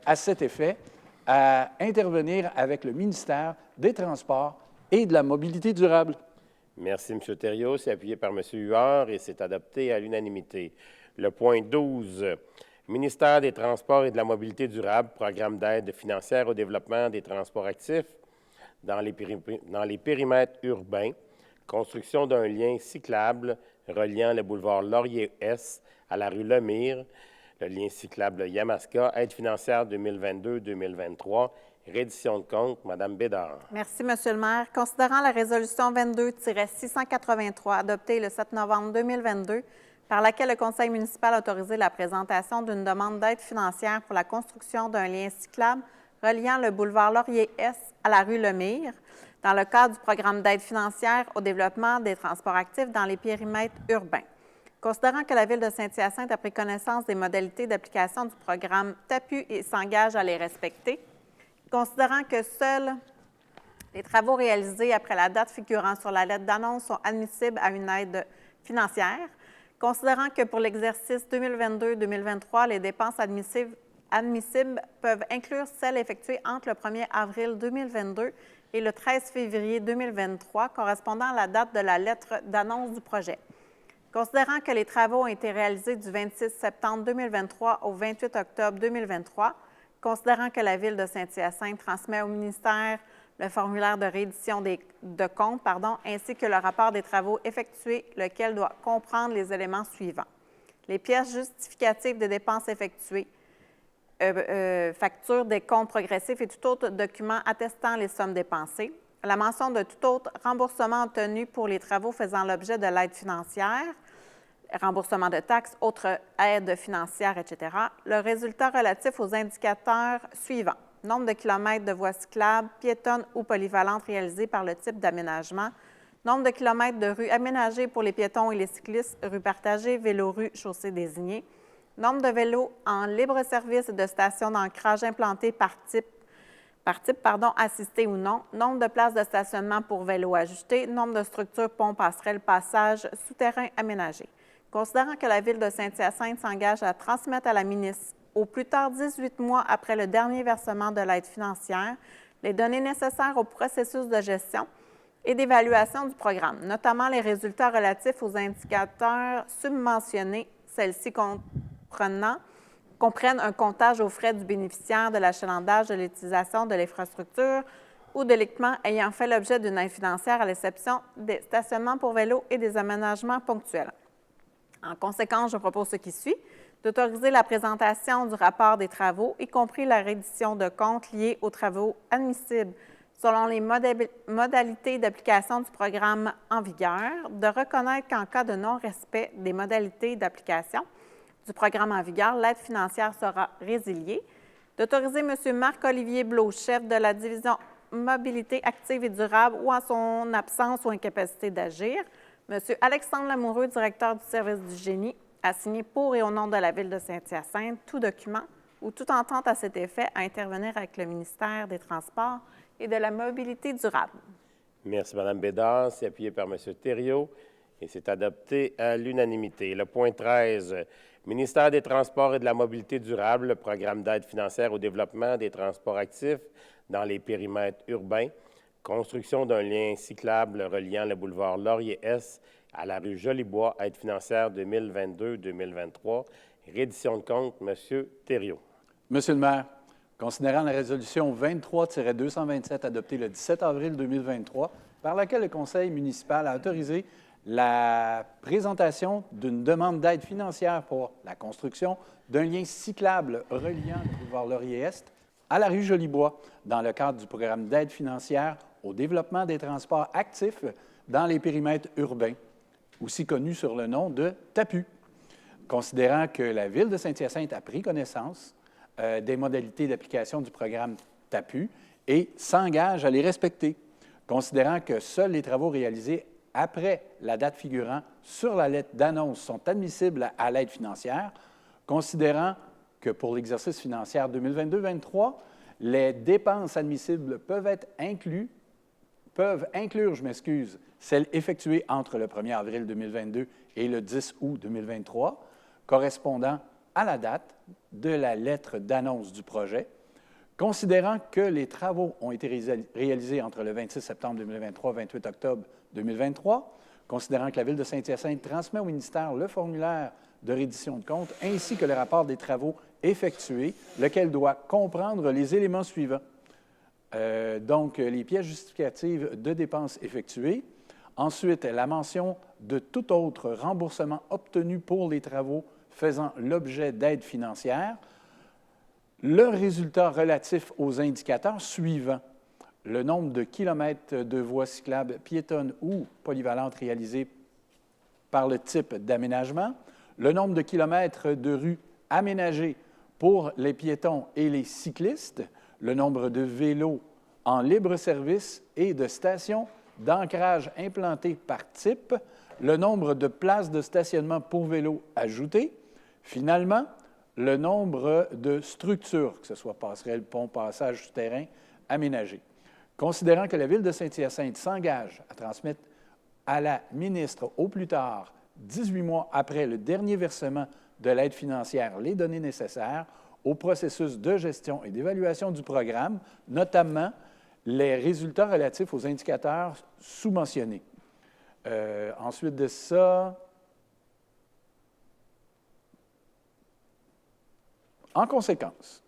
à cet effet à intervenir avec le ministère des Transports et de la Mobilité durable. Merci, M. Thériault. C'est appuyé par M. Huard et c'est adopté à l'unanimité. Le point 12, ministère des Transports et de la Mobilité durable, programme d'aide financière au développement des transports actifs dans les périmètres urbains, construction d'un lien cyclable reliant le boulevard Laurier-Est à la rue Lemire, le lien cyclable Yamaska, aide financière 2022-2023, reddition de compte, Mme Bédard. Merci, M. le maire. Considérant la résolution 22-683 adoptée le 7 novembre 2022, par laquelle le conseil municipal a autorisé la présentation d'une demande d'aide financière pour la construction d'un lien cyclable reliant le boulevard Laurier-Est à la rue Lemire, dans le cadre du programme d'aide financière au développement des transports actifs dans les périmètres urbains. Considérant que la Ville de Saint-Hyacinthe a pris connaissance des modalités d'application du programme TAPU et s'engage à les respecter, considérant que seuls les travaux réalisés après la date figurant sur la lettre d'annonce sont admissibles à une aide financière, considérant que pour l'exercice 2022-2023, les dépenses admissibles peuvent inclure celles effectuées entre le 1er avril 2022 et le 13 février 2023, correspondant à la date de la lettre d'annonce du projet. Considérant que les travaux ont été réalisés du 26 septembre 2023 au 28 octobre 2023, considérant que la Ville de Saint-Hyacinthe transmet au ministère le formulaire de reddition de compte, ainsi que le rapport des travaux effectués, lequel doit comprendre les éléments suivants. Les pièces justificatives des dépenses effectuées, facture des comptes progressifs et tout autre document attestant les sommes dépensées, la mention de tout autre remboursement obtenu pour les travaux faisant l'objet de l'aide financière, remboursement de taxes, autres aides financières, etc. Le résultat relatif aux indicateurs suivants. Nombre de kilomètres de voies cyclables, piétonnes ou polyvalentes réalisées par le type d'aménagement. Nombre de kilomètres de rues aménagées pour les piétons et les cyclistes, rues partagées, vélorues, chaussées désignées. Nombre de vélos en libre service et de stations d'ancrage implantées par type, assisté ou non, nombre de places de stationnement pour vélos ajustés, nombre de structures, ponts, passerelles, passages souterrains aménagés. Considérant que la Ville de Saint-Hyacinthe s'engage à transmettre à la ministre, au plus tard 18 mois après le dernier versement de l'aide financière, les données nécessaires au processus de gestion et d'évaluation du programme, notamment les résultats relatifs aux indicateurs submentionnés, celles-ci comprennent un comptage aux frais du bénéficiaire de l'achalandage de l'utilisation de l'infrastructure ou de l'équipement ayant fait l'objet d'une aide financière à l'exception des stationnements pour vélos et des aménagements ponctuels. En conséquence, je propose ce qui suit, d'autoriser la présentation du rapport des travaux, y compris la reddition de comptes liés aux travaux admissibles selon les modalités d'application du programme en vigueur, de reconnaître qu'en cas de non-respect des modalités d'application du programme en vigueur, l'aide financière sera résiliée, d'autoriser M. Marc-Olivier Blot, chef de la division mobilité active et durable ou en son absence ou incapacité d'agir. M. Alexandre Lamoureux, directeur du service du génie, a signé pour et au nom de la Ville de Saint-Hyacinthe tout document ou toute entente à cet effet à intervenir avec le ministère des Transports et de la Mobilité durable. Merci, Mme Bédard. C'est appuyé par M. Thériault et c'est adopté à l'unanimité. Le point 13, ministère des Transports et de la Mobilité durable, le programme d'aide financière au développement des transports actifs dans les périmètres urbains, construction d'un lien cyclable reliant le boulevard Laurier-Est à la rue Jolibois, aide financière 2022-2023. Reddition de compte, M. Thériault. Monsieur le maire, considérant la résolution 23-227 adoptée le 17 avril 2023, par laquelle le conseil municipal a autorisé la présentation d'une demande d'aide financière pour la construction d'un lien cyclable reliant le boulevard Laurier-Est à la rue Jolibois, dans le cadre du programme d'aide financière au développement des transports actifs dans les périmètres urbains, aussi connu sur le nom de TAPU. Considérant que la Ville de Saint-Hyacinthe a pris connaissance des modalités d'application du programme TAPU et s'engage à les respecter, considérant que seuls les travaux réalisés après la date figurant sur la lettre d'annonce sont admissibles à l'aide financière, considérant que pour l'exercice financier 2022-2023, les dépenses admissibles peuvent inclure, celles effectuées entre le 1er avril 2022 et le 10 août 2023, correspondant à la date de la lettre d'annonce du projet, considérant que les travaux ont été réalisés entre le 26 septembre 2023 et le 28 octobre 2023, considérant que la Ville de Saint-Hyacinthe transmet au ministère le formulaire de reddition de compte ainsi que le rapport des travaux effectués, lequel doit comprendre les éléments suivants. Donc, les pièces justificatives de dépenses effectuées. Ensuite, la mention de tout autre remboursement obtenu pour les travaux faisant l'objet d'aide financière. Le résultat relatif aux indicateurs suivants. Le nombre de kilomètres de voies cyclables piétonnes ou polyvalentes réalisées par le type d'aménagement. Le nombre de kilomètres de rues aménagées pour les piétons et les cyclistes. Le nombre de vélos en libre service et de stations d'ancrage implantées par type, le nombre de places de stationnement pour vélos ajoutées. Finalement, le nombre de structures, que ce soit passerelles, ponts, passages souterrains, aménagées. Considérant que la Ville de Saint-Hyacinthe s'engage à transmettre à la ministre au plus tard 18 mois après le dernier versement de l'aide financière les données nécessaires au processus de gestion et d'évaluation du programme, notamment les résultats relatifs aux indicateurs sous-mentionnés. Ensuite de ça, en conséquence,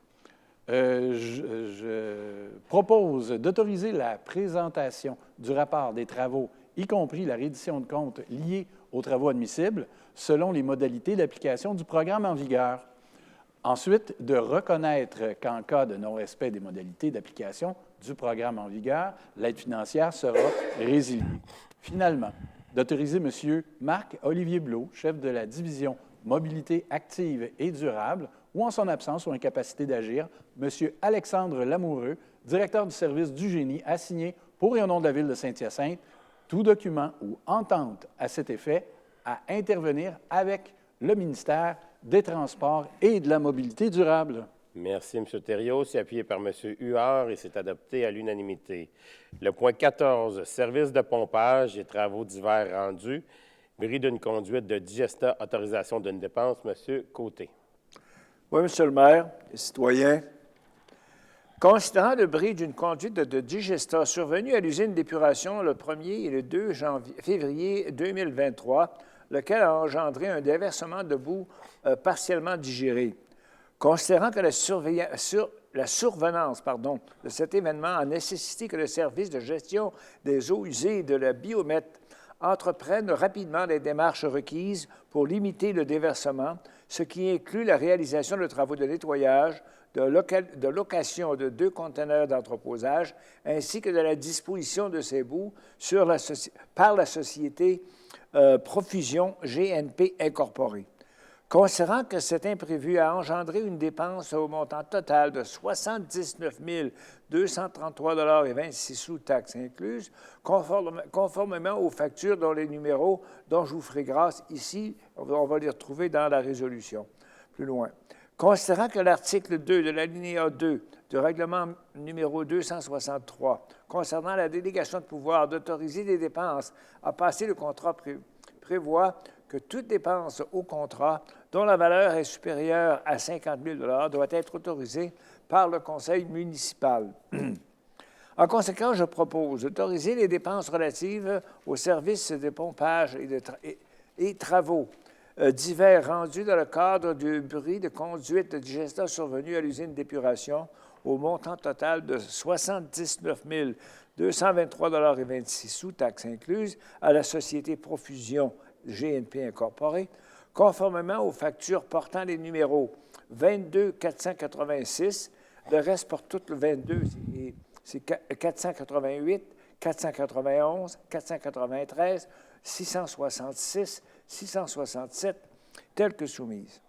je propose d'autoriser la présentation du rapport des travaux, y compris la reddition de compte liée aux travaux admissibles, selon les modalités d'application du programme en vigueur. Ensuite, de reconnaître qu'en cas de non-respect des modalités d'application du programme en vigueur, l'aide financière sera résiliée. Finalement, d'autoriser M. Marc-Olivier Blot, chef de la division Mobilité active et durable, ou en son absence ou incapacité d'agir, M. Alexandre Lamoureux, directeur du service du génie, a signé pour et au nom de la Ville de Saint-Hyacinthe tout document ou entente à cet effet à intervenir avec le ministère des Transports et de la Mobilité durable. Merci, M. Thériault. C'est appuyé par M. Huard et c'est adopté à l'unanimité. Le point 14, service de pompage et travaux divers rendus. Bris d'une conduite de Digesta, autorisation d'une dépense. M. Côté. Oui, Monsieur le maire, les citoyens. Considérant le bris d'une conduite de Digesta survenu à l'usine d'épuration le 1er et le 2 février 2023, lequel a engendré un déversement de boue partiellement digéré. Considérant que la survenance de cet événement a nécessité que le service de gestion des eaux usées et de la biomètre entreprennent rapidement les démarches requises pour limiter le déversement, ce qui inclut la réalisation de travaux de nettoyage, de location de 2 conteneurs d'entreposage, ainsi que de la disposition de ces boues par la société Profusion GNP Incorporée. Considérant que cet imprévu a engendré une dépense au montant total de 79 233,26 $ taxes incluses, conformément aux factures dont les numéros dont je vous ferai grâce ici, on va les retrouver dans la résolution. Plus loin. Considérant que l'article 2 de l'alinéa 2 du règlement numéro 263 concernant la délégation de pouvoir d'autoriser les dépenses à passer le contrat prévoit que toute dépense au contrat dont la valeur est supérieure à 50 000 $ doit être autorisée par le conseil municipal. En conséquence, je propose d'autoriser les dépenses relatives aux services de pompage et travaux divers rendus dans le cadre du bris de conduite de digestion survenu à l'usine d'épuration au montant total de 79 223,26 $ taxes incluses à la société Profusion GNP Incorporée, conformément aux factures portant les numéros 22 486, le reste porte tout le 22, c'est 488, 491, 493, 666, 667, telles que soumises.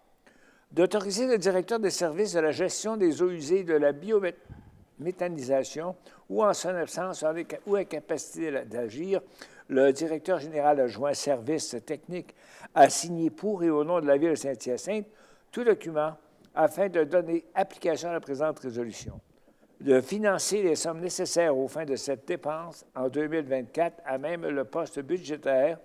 D'autoriser le directeur des services de la gestion des eaux usées de la biométhanisation ou en son absence ou incapacité d'agir, le directeur général adjoint services techniques a signé pour et au nom de la Ville de Saint-Hyacinthe tout document afin de donner application à la présente résolution. De financer les sommes nécessaires aux fins de cette dépense en 2024 à même le poste budgétaire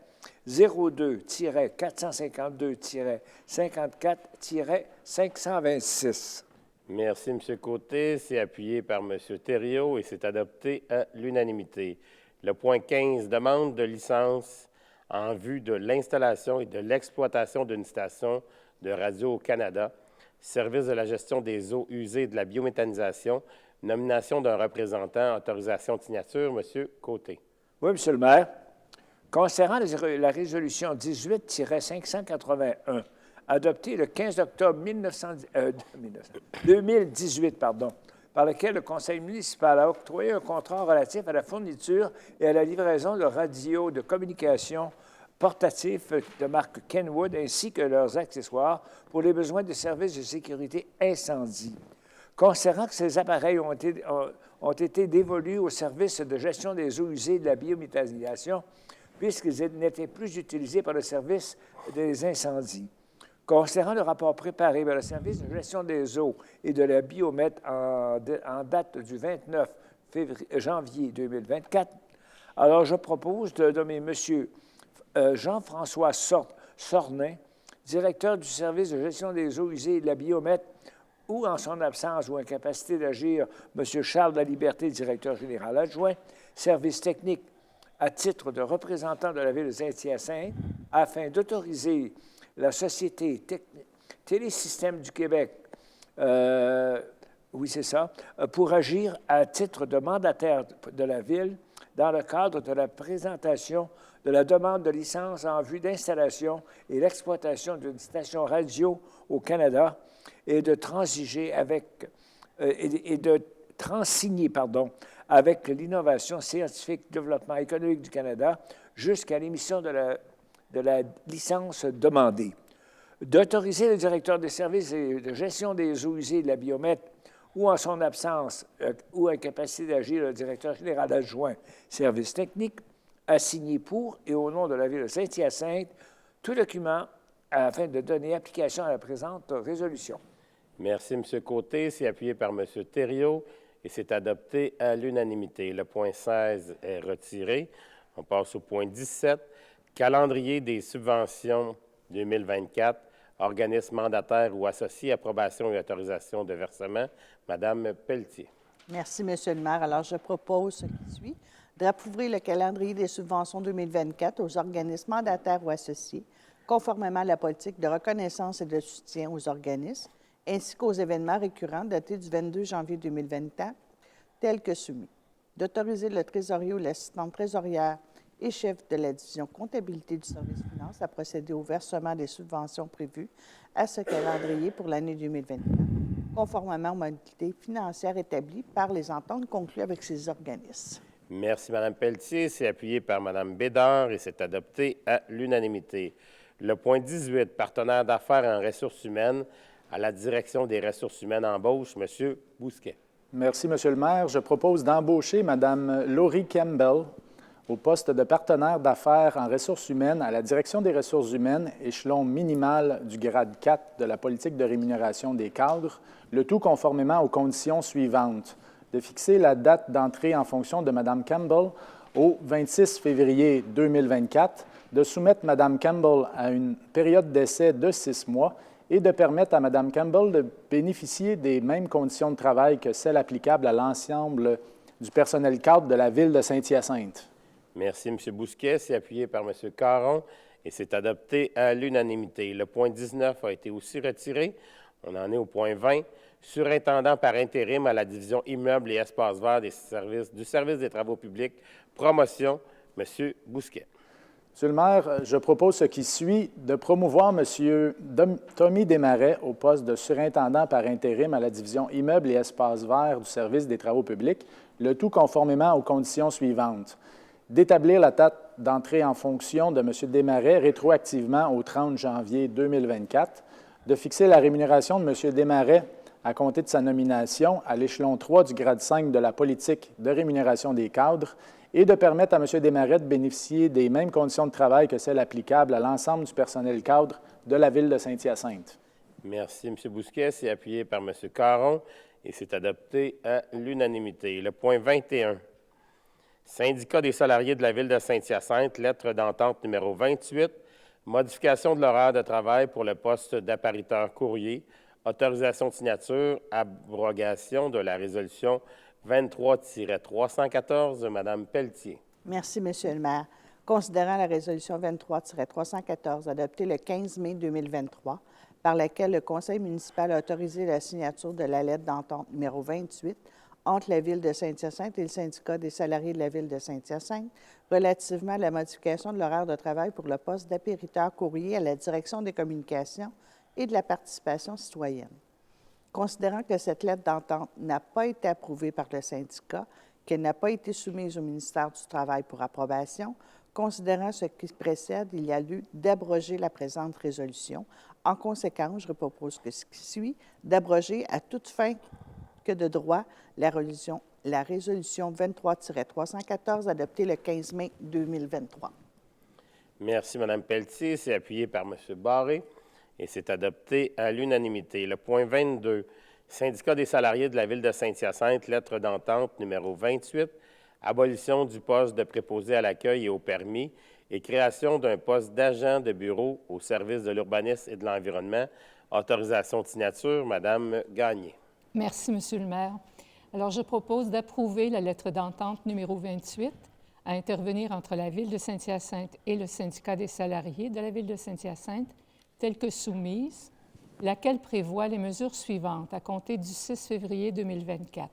02-52-54-526. Merci, M. Côté. C'est appuyé par M. Thériault et c'est adopté à l'unanimité. Le point 15, demande de licence en vue de l'installation et de l'exploitation d'une station de radio au Canada, service de la gestion des eaux usées et de la biométhanisation, nomination d'un représentant, autorisation de signature, M. Côté. Oui, M. le maire. Concernant la résolution 18-581, adoptée le 15 octobre 2018, par laquelle le conseil municipal a octroyé un contrat relatif à la fourniture et à la livraison de radios de communication portatifs de marque Kenwood ainsi que leurs accessoires pour les besoins des services de sécurité incendie. Considérant que ces appareils ont été dévolus au service de gestion des eaux usées et de la biométhanisation, puisqu'ils n'étaient plus utilisés par le service des incendies. Considérant le rapport préparé par le service de gestion des eaux et de la biomètre en date du 29 janvier 2024, alors je propose de nommer M. Jean-François Sornin, directeur du service de gestion des eaux usées et de la biomètre, ou en son absence ou incapacité d'agir, M. Charles Laliberté, directeur général adjoint, service technique à titre de représentant de la Ville de Saint-Hyacinthe, afin d'autoriser la Société Télésystèmes du Québec, pour agir à titre de mandataire de la Ville dans le cadre de la présentation de la demande de licence en vue d'installation et l'exploitation d'une station radio au Canada et de transiger avec transigner avec l'Innovation scientifique développement économique du Canada jusqu'à l'émission de la licence demandée. D'autoriser le directeur des services de gestion des eaux usées et de la biomètre ou en son absence ou incapacité d'agir le directeur général adjoint services techniques à signer pour et au nom de la Ville de Saint-Hyacinthe tout document afin de donner application à la présente résolution. Merci, M. Côté. C'est appuyé par M. Thériault et c'est adopté à l'unanimité. Le point 16 est retiré. On passe au point 17, calendrier des subventions 2024, organismes mandataires ou associés, approbation et autorisation de versement. Madame Pelletier. Merci, M. le maire. Alors, je propose ce qui suit, d'approuver le calendrier des subventions 2024 aux organismes mandataires ou associés, conformément à la politique de reconnaissance et de soutien aux organismes, ainsi qu'aux événements récurrents datés du 22 janvier 2024, tels que soumis. D'autoriser le trésorier ou l'assistante trésorière et chef de la division comptabilité du service finance à procéder au versement des subventions prévues à ce calendrier pour l'année 2024, conformément aux modalités financières établies par les ententes conclues avec ces organismes. Merci, Mme Pelletier. C'est appuyé par Mme Bédard et c'est adopté à l'unanimité. Le point 18, partenaire d'affaires en ressources humaines à la direction des ressources humaines embauche, M. Bousquet. Merci, Monsieur le maire. Je propose d'embaucher Mme Laurie Campbell au poste de partenaire d'affaires en ressources humaines à la direction des ressources humaines, échelon minimal du grade 4 de la politique de rémunération des cadres, le tout conformément aux conditions suivantes. De fixer la date d'entrée en fonction de Mme Campbell au 26 février 2024, de soumettre Mme Campbell à une période d'essai de 6 mois et de permettre à Mme Campbell de bénéficier des mêmes conditions de travail que celles applicables à l'ensemble du personnel cadre de la Ville de Saint-Hyacinthe. Merci, M. Bousquet. C'est appuyé par M. Caron et c'est adopté à l'unanimité. Le point 19 a été aussi retiré. On en est au point 20. Surintendant par intérim à la division immeubles et espaces verts du service des travaux publics. Promotion, M. Bousquet. Monsieur le maire, je propose ce qui suit, de promouvoir M. Tommy Desmarais au poste de surintendant par intérim à la division immeubles et espaces verts du service des travaux publics, le tout conformément aux conditions suivantes. D'établir la date d'entrée en fonction de M. Desmarais rétroactivement au 30 janvier 2024, de fixer la rémunération de M. Desmarais à compter de sa nomination à l'échelon 3 du grade 5 de la politique de rémunération des cadres et de permettre à M. Desmarais de bénéficier des mêmes conditions de travail que celles applicables à l'ensemble du personnel cadre de la Ville de Saint-Hyacinthe. Merci, M. Bousquet. C'est appuyé par M. Caron et c'est adopté à l'unanimité. Le point 21. Syndicat des salariés de la Ville de Saint-Hyacinthe, lettre d'entente numéro 28, modification de l'horaire de travail pour le poste d'appariteur courrier, autorisation de signature, abrogation de la résolution 23-314 de Mme Pelletier. Merci, Monsieur le maire. Considérant la résolution 23-314 adoptée le 15 mai 2023, par laquelle le Conseil municipal a autorisé la signature de la lettre d'entente numéro 28 entre la Ville de Saint-Hyacinthe et le syndicat des salariés de la Ville de Saint-Hyacinthe relativement à la modification de l'horaire de travail pour le poste d'appariteur courrier à la direction des communications et de la participation citoyenne. Considérant que cette lettre d'entente n'a pas été approuvée par le syndicat, qu'elle n'a pas été soumise au ministère du Travail pour approbation, considérant ce qui précède, il y a lieu d'abroger la présente résolution. En conséquence, je propose que ce qui suit, d'abroger à toute fin que de droit la résolution 23-314 adoptée le 15 mai 2023. Merci, Mme Pelletier. C'est appuyé par M. Barré et c'est adopté à l'unanimité. Le point 22, syndicat des salariés de la Ville de Saint-Hyacinthe, lettre d'entente numéro 28, abolition du poste de préposé à l'accueil et au permis et création d'un poste d'agent de bureau au service de l'urbanisme et de l'environnement. Autorisation de signature, Mme Gagné. Merci, Monsieur le maire. Alors, je propose d'approuver la lettre d'entente numéro 28 à intervenir entre la Ville de Saint-Hyacinthe et le syndicat des salariés de la Ville de Saint-Hyacinthe, telle que soumise, laquelle prévoit les mesures suivantes à compter du 6 février 2024.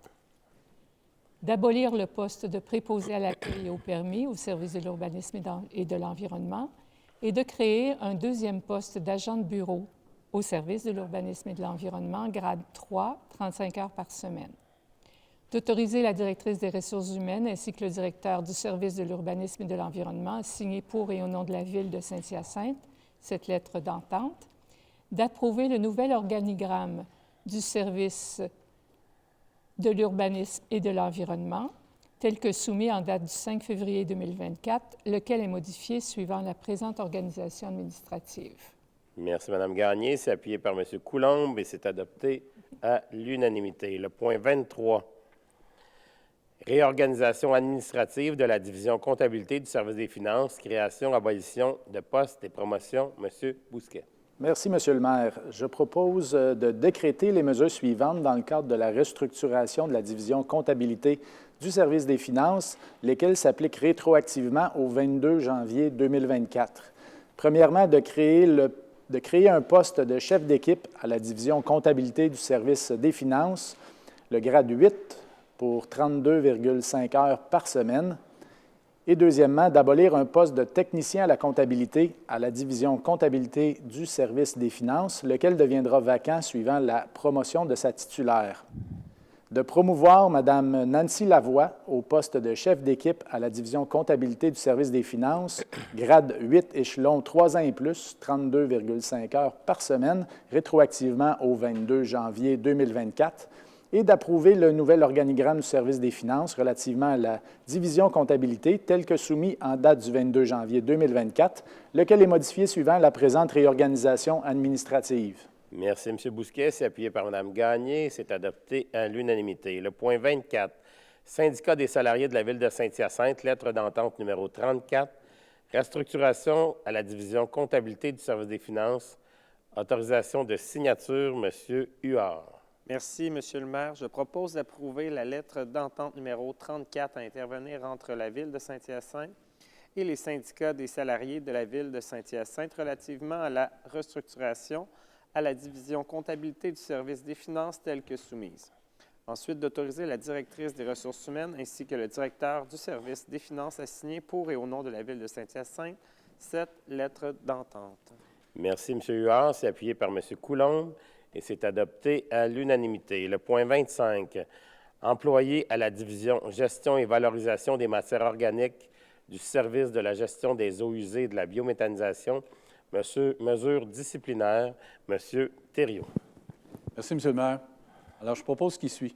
D'abolir le poste de préposé à l'accueil et au permis au service de l'urbanisme et de l'environnement et de créer un deuxième poste d'agent de bureau au service de l'urbanisme et de l'environnement, grade 3, 35 heures par semaine. D'autoriser la directrice des ressources humaines ainsi que le directeur du service de l'urbanisme et de l'environnement à signer pour et au nom de la Ville de Saint-Hyacinthe cette lettre d'entente, d'approuver le nouvel organigramme du service de l'urbanisme et de l'environnement, tel que soumis en date du 5 février 2024, lequel est modifié suivant la présente organisation administrative. Merci, Mme Gagné. C'est appuyé par M. Coulombe et c'est adopté à l'unanimité. Le point 23, réorganisation administrative de la division comptabilité du service des finances, création, abolition de postes et promotion. M. Bousquet. Merci, Monsieur le maire. Je propose de décréter les mesures suivantes dans le cadre de la restructuration de la division comptabilité du service des finances, lesquelles s'appliquent rétroactivement au 22 janvier 2024. Premièrement, de créer un poste de chef d'équipe à la division comptabilité du service des finances, le grade 8 pour 32,5 heures par semaine. Et deuxièmement, d'abolir un poste de technicien à la comptabilité à la division comptabilité du service des finances, lequel deviendra vacant suivant la promotion de sa titulaire. de promouvoir Mme Nancy Lavoie au poste de chef d'équipe à la division comptabilité du service des finances, grade 8, échelon 3 ans et plus, 32,5 heures par semaine, rétroactivement au 22 janvier 2024, et d'approuver le nouvel organigramme du service des finances relativement à la division comptabilité tel que soumis en date du 22 janvier 2024, lequel est modifié suivant la présente réorganisation administrative. Merci, M. Bousquet. C'est appuyé par Mme Gagné. C'est adopté à l'unanimité. Le point 24, Syndicat des salariés de la Ville de Saint-Hyacinthe, lettre d'entente numéro 34, restructuration à la division comptabilité du service des finances, autorisation de signature, M. Huard. Merci, Monsieur le maire. Je propose d'approuver la lettre d'entente numéro 34 à intervenir entre la Ville de Saint-Hyacinthe et les syndicats des salariés de la Ville de Saint-Hyacinthe relativement à la restructuration à la division comptabilité du service des finances telle que soumise. Ensuite, d'autoriser la directrice des ressources humaines ainsi que le directeur du service des finances à signer pour et au nom de la Ville de Saint-Hyacinthe cette lettre d'entente. Merci, M. Huard. C'est appuyé par M. Coulombe et c'est adopté à l'unanimité. Le point 25, employé à la division gestion et valorisation des matières organiques du service de la gestion des eaux usées et de la biométhanisation, mesures disciplinaires, M. Thériault. Merci, M. le maire. Alors, je propose ce qui suit.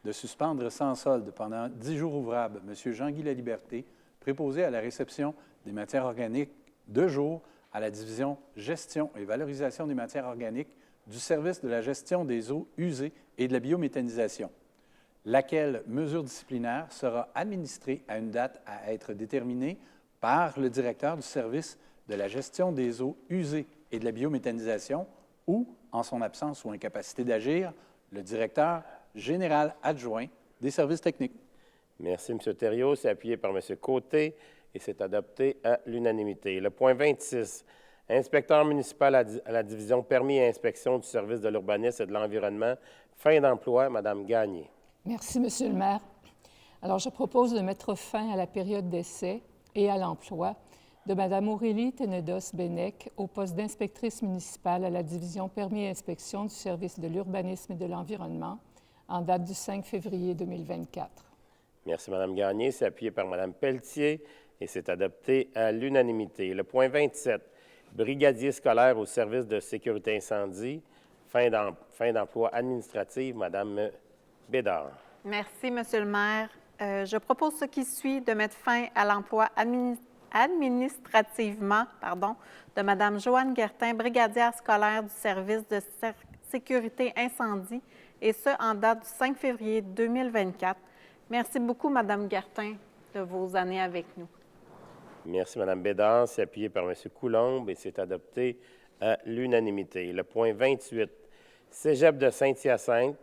De suspendre sans solde pendant 10 jours ouvrables M. Jean-Guy Laliberté, préposé à la réception des matières organiques, 2 jours à la division gestion et valorisation des matières organiques du service de la gestion des eaux usées et de la biométhanisation, laquelle mesure disciplinaire sera administrée à une date à être déterminée par le directeur du service de la gestion des eaux usées et de la biométhanisation ou, en son absence ou incapacité d'agir, le directeur général adjoint des services techniques. Merci, M. Thériault. C'est appuyé par M. Côté et c'est adopté à l'unanimité. Le point 26, inspecteur municipal à la division permis et inspection du service de l'urbanisme et de l'environnement, fin d'emploi, Mme Gagné. Merci, Monsieur le maire. Alors, je propose de mettre fin à la période d'essai et à l'emploi de Mme Aurélie Tenedos-Bennec au poste d'inspectrice municipale à la division permis et inspection du service de l'urbanisme et de l'environnement en date du 5 février 2024. Merci, Mme Gagné. C'est appuyé par Mme Pelletier et c'est adopté à l'unanimité. Le point 27, brigadier scolaire au service de sécurité incendie, fin d'emploi administratif, Mme Bédard. Merci, Monsieur le maire. Je propose ce qui suit de mettre fin à l'emploi administrativement de Mme Joanne Guertin, brigadière scolaire du service de sécurité incendie, et ce, en date du 5 février 2024. Merci beaucoup, Mme Guertin, de vos années avec nous. Merci, Mme Bédard. C'est appuyé par M. Coulombe et c'est adopté à l'unanimité. Le point 28, Cégep de Saint-Hyacinthe,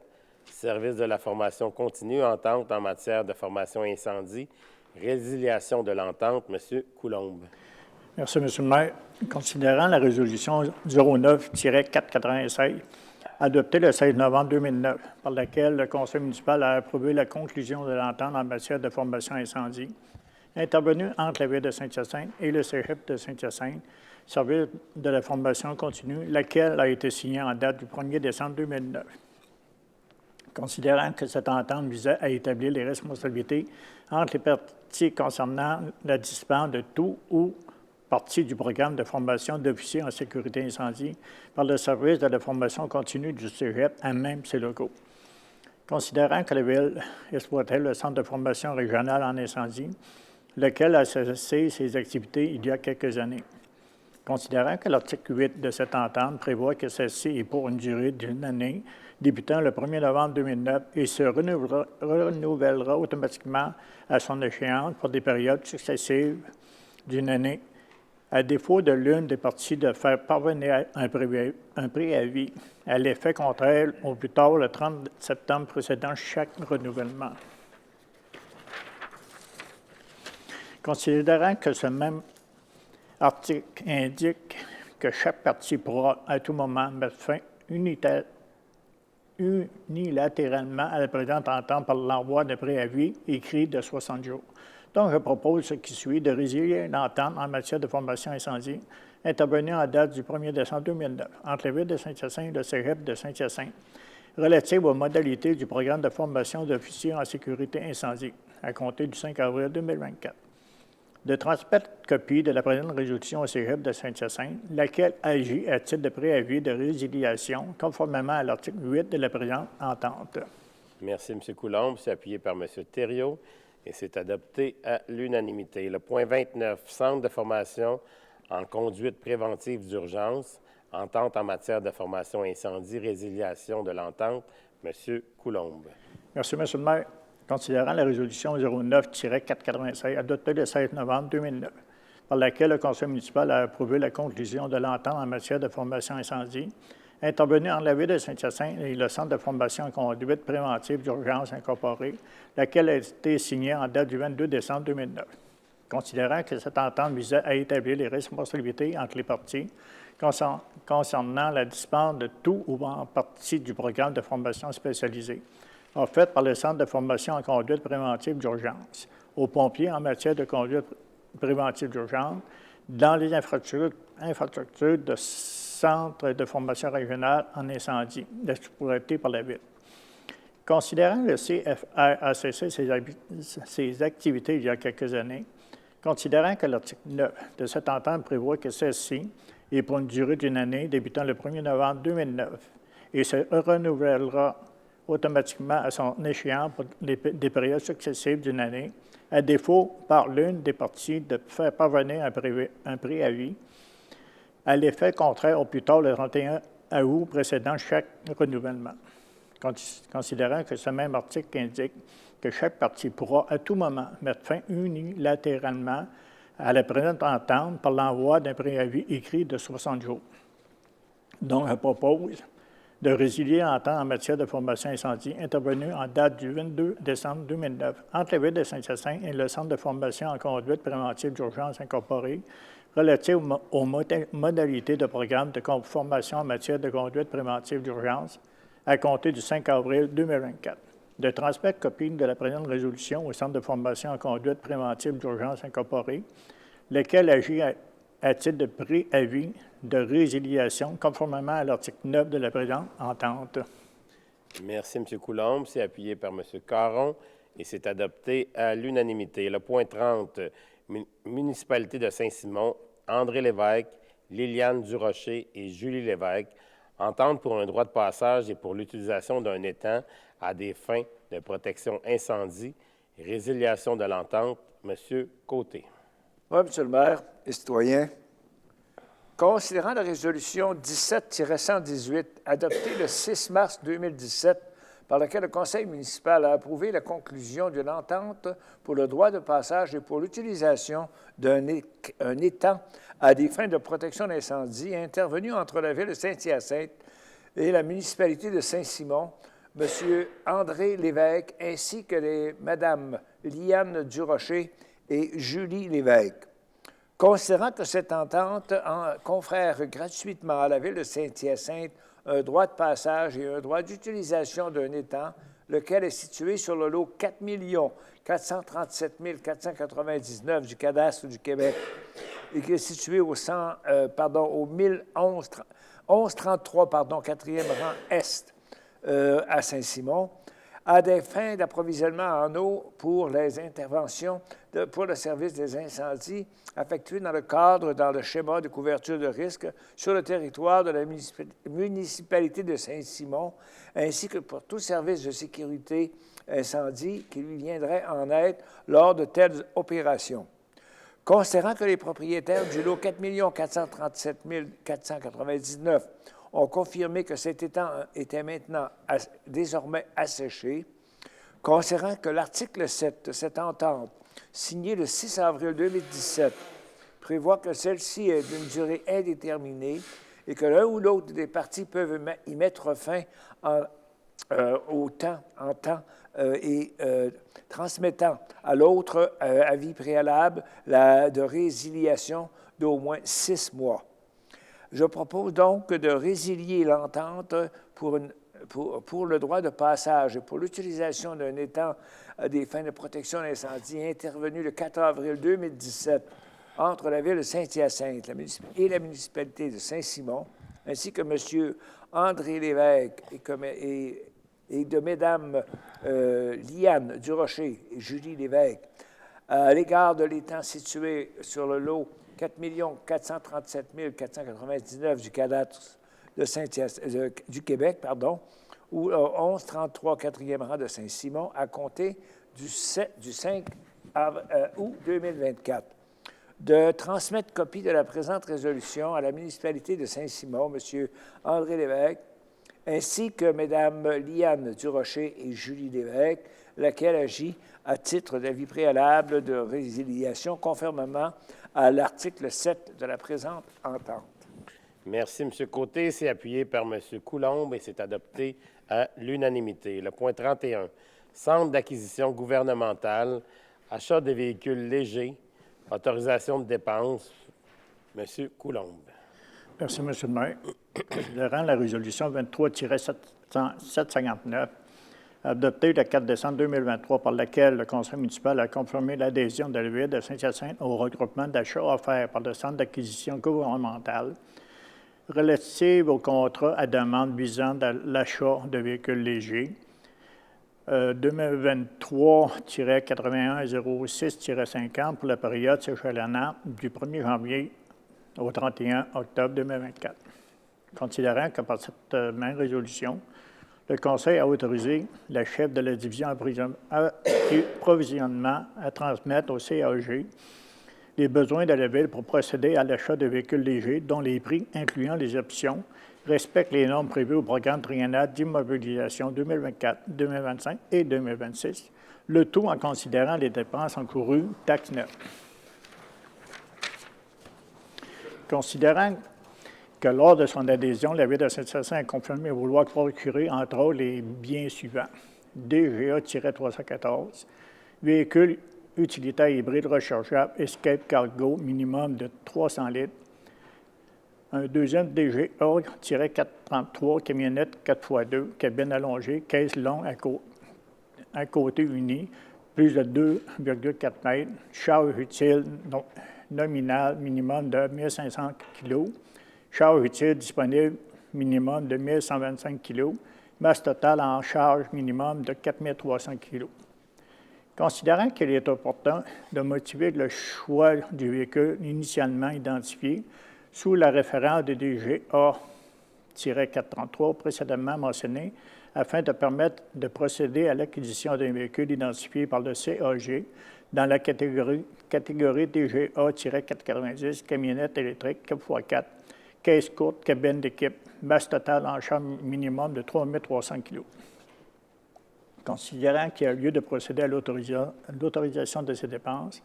service de la formation continue, entente en matière de formation incendie, résiliation de l'entente, M. Coulombe. Merci, M. le maire. Considérant la résolution 09-496, adoptée le 16 novembre 2009, par laquelle le Conseil municipal a approuvé la conclusion de l'entente en matière de formation incendie, intervenue entre la Ville de Saint-Hyacinthe et le Cégep de Saint-Hyacinthe, service de la formation continue, laquelle a été signée en date du 1er décembre 2009. Considérant que cette entente visait à établir les responsabilités entre les parties concernant la dispense de tout ou partie du programme de formation d'officiers en sécurité incendie par le service de la formation continue du Cégep à même ses locaux. Considérant que la Ville exploitait le centre de formation régional en incendie, lequel a cessé ses activités il y a quelques années. Considérant que l'article 8 de cette entente prévoit que celle-ci est pour une durée d'1 année, débutant le 1er novembre 2009 et se renouvellera automatiquement à son échéance pour des périodes successives d'1 année, à défaut de l'une des parties de faire parvenir un préavis à l'effet contraire au plus tard le 30 septembre précédant chaque renouvellement. Considérant que ce même article indique que chaque partie pourra à tout moment mettre fin unilatéralement à la présente entente par l'envoi de préavis écrit de 60 jours. Donc, je propose ce qui suit de résilier l'entente en matière de formation incendie intervenue en date du 1er décembre 2009 entre la Ville de Saint-Hyacinthe et le Cégep de Saint-Hyacinthe, relative aux modalités du programme de formation d'officiers en sécurité incendie à compter du 5 avril 2024. De transmettre copie de la présente résolution au Cégep de Saint-Hyacinthe, laquelle agit à titre de préavis de résiliation conformément à l'article 8 de la présente entente. Merci, M. Coulombe. C'est appuyé par M. Thériault et c'est adopté à l'unanimité. Le point 29, Centre de formation en conduite préventive d'urgence, entente en matière de formation incendie, résiliation de l'entente. M. Coulombe. Merci, M. le maire. Considérant la résolution 09-496 adoptée le 16 novembre 2009, par laquelle le Conseil municipal a approuvé la conclusion de l'entente en matière de formation incendie, intervenue en la ville de Saint-Hyacinthe et le Centre de formation en conduite préventive d'urgence incorporé, laquelle a été signée en date du 22 décembre 2009. Considérant que cette entente visait à établir les responsabilités entre les parties concernant la dispense de tout ou en partie du programme de formation spécialisée, offerte par le Centre de formation en conduite préventive d'urgence aux pompiers en matière de conduite préventive d'urgence dans les infrastructures de centres de formation régionale en incendie, exploitées par la Ville. Considérant le CFR a cessé ses activités il y a quelques années, considérant que l'article 9 de cette entente prévoit que celle-ci est pour une durée d'une année débutant le 1er novembre 2009 et se renouvellera automatiquement à son échéance pour des périodes successives d'une année, à défaut par l'une des parties de faire parvenir un préavis à l'effet contraire au plus tard le 31 août précédant chaque renouvellement. Considérant que ce même article indique que chaque partie pourra à tout moment mettre fin unilatéralement à la présente entente par l'envoi d'un préavis écrit de 60 jours. Donc, elle propose de résilier l'entente en matière de formation incendie intervenue en date du 22 décembre 2009 entre la Ville de Saint-Hyacinthe et le Centre de formation en conduite préventive d'urgence incorporé relative aux modalités de programme de formation en matière de conduite préventive d'urgence à compter du 5 avril 2024. De transmettre copie de la présente résolution au Centre de formation en conduite préventive d'urgence incorporé, lequel agit à titre de préavis de résiliation conformément à l'article 9 de la présente entente. Merci, M. Coulombe. C'est appuyé par M. Caron et c'est adopté à l'unanimité. Le point 30, Municipalité de Saint-Simon, André Lévesque, Liliane Durocher et Julie Lévesque, entente pour un droit de passage et pour l'utilisation d'un étang à des fins de protection incendie, résiliation de l'entente. M. Côté. Oui, M. le maire et citoyens. Considérant la résolution 17-118 adoptée le 6 mars 2017, par laquelle le Conseil municipal a approuvé la conclusion d'une entente pour le droit de passage et pour l'utilisation d'un étang à des fins de protection d'incendie intervenue entre la Ville de Saint-Hyacinthe et la municipalité de Saint-Simon, M. André Lévesque ainsi que Mme Liane Durocher et Julie Lévesque. Considérant que cette entente confère gratuitement à la Ville de Saint-Hyacinthe un droit de passage et un droit d'utilisation d'un étang, lequel est situé sur le lot 4 437 499 du cadastre du Québec et qui est situé au 1133, 4e rang Est à Saint-Simon, à des fins d'approvisionnement en eau pour les interventions pour le service des incendies effectuées dans le schéma de couverture de risque sur le territoire de la municipalité de Saint-Simon, ainsi que pour tout service de sécurité incendie qui lui viendrait en aide lors de telles opérations. Considérant que les propriétaires du lot 4 437 499 ont confirmé que cet étang était maintenant désormais asséché, considérant que l'article 7 de cette entente, signé le 6 avril 2017, prévoit que celle-ci est d'une durée indéterminée et que l'un ou l'autre des parties peuvent y mettre fin en temps et transmettant à l'autre avis préalable de résiliation d'au moins 6 mois. Je propose donc de résilier l'entente pour le droit de passage et pour l'utilisation d'un étang à des fins de protection d'incendie intervenu le 4 avril 2017 entre la Ville de Saint-Hyacinthe et la municipalité de Saint-Simon, ainsi que M. André Lévesque et de Mesdames Liane Durocher et Julie Lévesque à l'égard de l'étang situé sur le lot 4 437 499 du cadastre de du Québec, ou 1133 4e rang de Saint-Simon, à compter du 5 août 2024. De transmettre copie de la présente résolution à la municipalité de Saint-Simon, M. André Lévesque, ainsi que Mme Liane Durocher et Julie Lévesque, laquelle agit à titre d'avis préalable de résiliation conformément à l'article 7 de la présente entente. Merci, M. Côté. C'est appuyé par M. Coulombe et c'est adopté à l'unanimité. Le point 31, Centre d'acquisition gouvernementale, achat de véhicules légers, autorisation de dépenses. M. Coulombe. Merci, M. le maire. Considérant la résolution 23-759, adoptée le 4 décembre 2023, par laquelle le conseil municipal a confirmé l'adhésion de la ville de Saint-Hyacinthe au regroupement d'achats offerts par le Centre d'acquisition gouvernementale relative au contrat à demande visant à l'achat de véhicules légers, 2023-81-06-50 pour la période s'échelonnant du 1er janvier au 31 octobre 2024. Considérant que par cette même résolution, le Conseil a autorisé la chef de la division approvisionnement à transmettre au CAG les besoins de la Ville pour procéder à l'achat de véhicules légers dont les prix, incluant les options, respectent les normes prévues au programme triennal d'immobilisation 2024, 2025 et 2026, le tout en considérant les dépenses encourues, taxes neuves. Considérant que lors de son adhésion, la Ville de Saint-Hyacinthe a confirmé vouloir procurer, entre autres, les biens suivants. DGA-314, véhicules utilitaires hybrides rechargeables Escape Cargo, minimum de 300 litres. Un deuxième DGA-433, camionnette 4x2, cabine allongée, caisse longue à côté uni, plus de 2,4 mètres, charge utile nominale minimum de 1500 kg, charge utile disponible minimum de 1125 kg, masse totale en charge minimum de 4300 kg. Considérant qu'il est opportun de motiver le choix du véhicule initialement identifié sous la référence de DGA-433 précédemment mentionné, afin de permettre de procéder à l'acquisition d'un véhicule identifié par le CAG dans la catégorie DGA-490, camionnette électrique 4x4, caisse courte, cabine d'équipe, masse totale en charge minimum de 3300 kg. Considérant qu'il y a lieu de procéder à l'autorisation de ces dépenses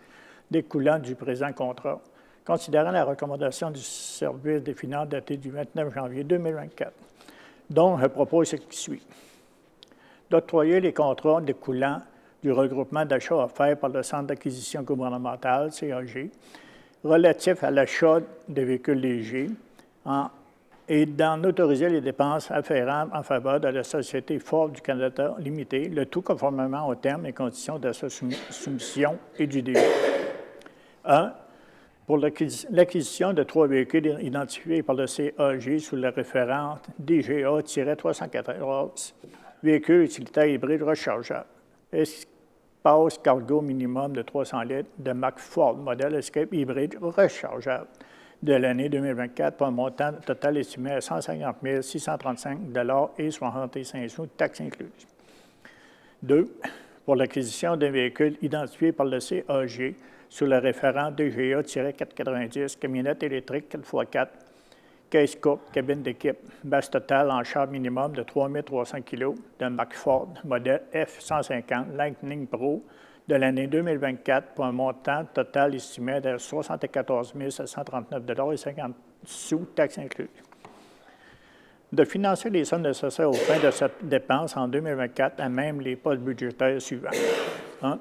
découlant du présent contrat, considérant la recommandation du service des finances datée du 29 janvier 2024, dont je propose ce qui suit. D'octroyer les contrats découlant du regroupement d'achats offerts par le Centre d'acquisition gouvernementale, CAG, relatifs à l'achat de véhicules légers et d'en autoriser les dépenses afférentes en faveur de la Société Ford du Canada limitée, le tout conformément aux termes et conditions de sa soumission et du début. 1. Pour l'acquisition de 3 véhicules identifiés par le CAG sous la référence DGA-314, véhicules utilitaires hybrides rechargeables, espace cargo minimum de 300 litres de marque Ford, modèle Escape hybride rechargeable de l'année 2024 pour un montant total estimé à 150 635 et 65 sous, taxes incluses. 2. Pour l'acquisition d'un véhicule identifié par le CAG sous le référent DGA-490, camionnette électrique 4x4, caisse courte, cabine d'équipe, base totale en charge minimum de 3300 kg de marque Ford, modèle F-150 Lightning Pro de l'année 2024 pour un montant total estimé de 74 739 et 50 sous, taxes incluses. De financer les sommes nécessaires aux fins de cette dépense en 2024 à même les postes budgétaires suivants. 1.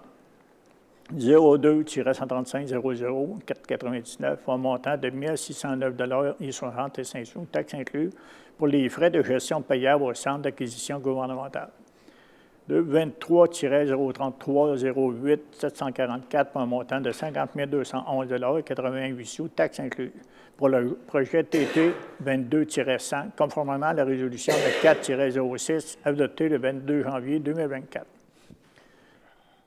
02-135 499 pour un montant de 1 609 et 65 sous, taxes incluses, pour les frais de gestion payables au Centre d'acquisition gouvernementale. 23-033-08 744 pour un montant de 50 211,88 sous, taxes incluses. Pour le projet TT 22-100, conformément à la résolution 24-06 adoptée le 22 janvier 2024.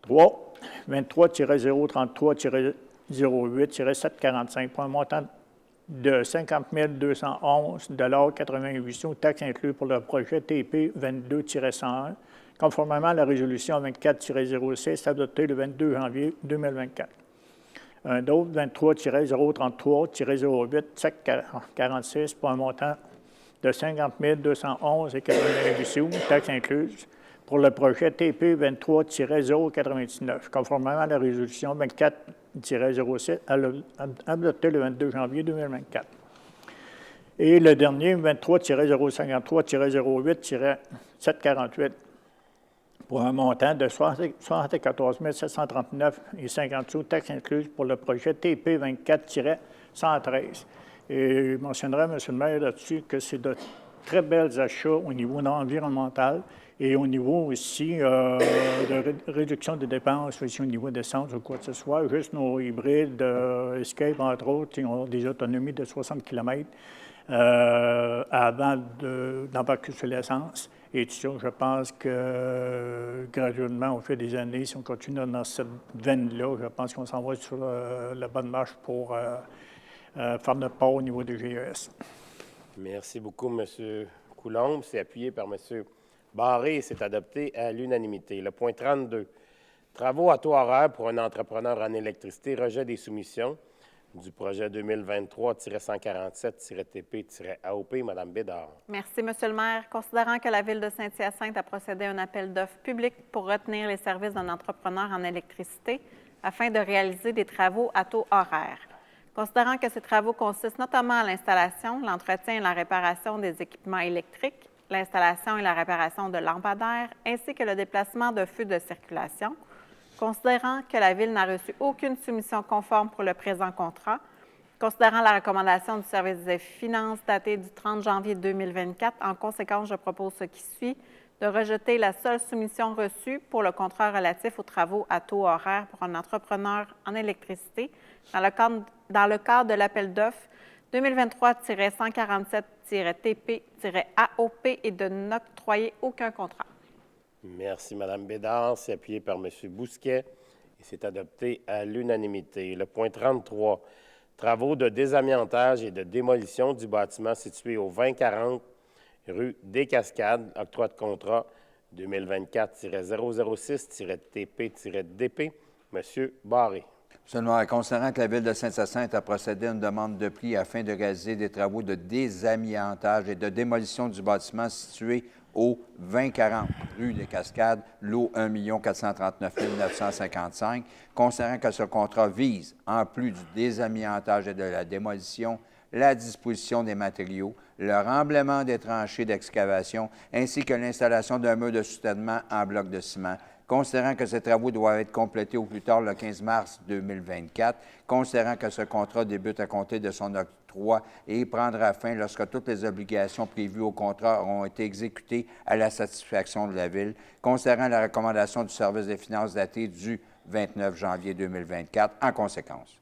3. 23-033-08 745 pour un montant de 50 211,88 sous, taxes incluses pour le projet TP 22-101, conformément à la résolution 24-06 adoptée le 22 janvier 2024. Un d'autre, 23-033-08 746 pour un montant de 50 211,88 sous, taxes incluses, pour le projet TP 23-099, conformément à la résolution 24-07 adoptée le 22 janvier 2024. Et le dernier, 23-053-08 748, pour un montant de 74 739,50 sous, taxes incluses, pour le projet TP 24-113. Et je mentionnerai, M. le maire, là-dessus que c'est de très belles achats au niveau environnemental et au niveau aussi de réduction des dépenses, aussi au niveau d'essence ou quoi que ce soit. Juste nos hybrides Escape, entre autres, qui ont des autonomies de 60 km avant d'embarquer sur l'essence. Et tout ça, je pense que graduellement, au fil des années, si on continue dans cette veine-là, je pense qu'on s'en va sur la bonne marche pour faire notre part au niveau des GES. Merci beaucoup, M. Coulombe. C'est appuyé par M. Barré et c'est adopté à l'unanimité. Le point 32, travaux à taux horaire pour un entrepreneur en électricité, rejet des soumissions du projet 2023-147-TP-AOP. Mme Bédard. Merci, M. le maire. Considérant que la Ville de Saint-Hyacinthe a procédé à un appel d'offres public pour retenir les services d'un entrepreneur en électricité afin de réaliser des travaux à taux horaire. Considérant que ces travaux consistent notamment à l'installation, l'entretien et la réparation des équipements électriques, l'installation et la réparation de lampadaires, ainsi que le déplacement de feux de circulation, considérant que la Ville n'a reçu aucune soumission conforme pour le présent contrat, considérant la recommandation du service des finances datée du 30 janvier 2024, en conséquence, je propose ce qui suit, de rejeter la seule soumission reçue pour le contrat relatif aux travaux à taux horaire pour un entrepreneur en électricité dans le cadre de l'appel d'offres 2023-147-TP-AOP et de n'octroyer aucun contrat. Merci, Mme Bédard. C'est appuyé par M. Bousquet et c'est adopté à l'unanimité. Le point 33, travaux de désamiantage et de démolition du bâtiment situé au 2040 rue des Cascades, octroi de contrat 2024-006-TP-DP. M. Barré. Seulement, considérant que la Ville de Saint-Hyacinthe a procédé à une demande de prix afin de réaliser des travaux de désamiantage et de démolition du bâtiment situé au 2040 rue des Cascades, lot 1 439 955, considérant que ce contrat vise, en plus du désamiantage et de la démolition, la disposition des matériaux, le remblaiement des tranchées d'excavation, ainsi que l'installation d'un mur de soutènement en bloc de ciment, considérant que ces travaux doivent être complétés au plus tard le 15 mars 2024, considérant que ce contrat débute à compter de son octroi et prendra fin lorsque toutes les obligations prévues au contrat auront été exécutées à la satisfaction de la Ville, considérant la recommandation du service des finances datée du 29 janvier 2024, en conséquence.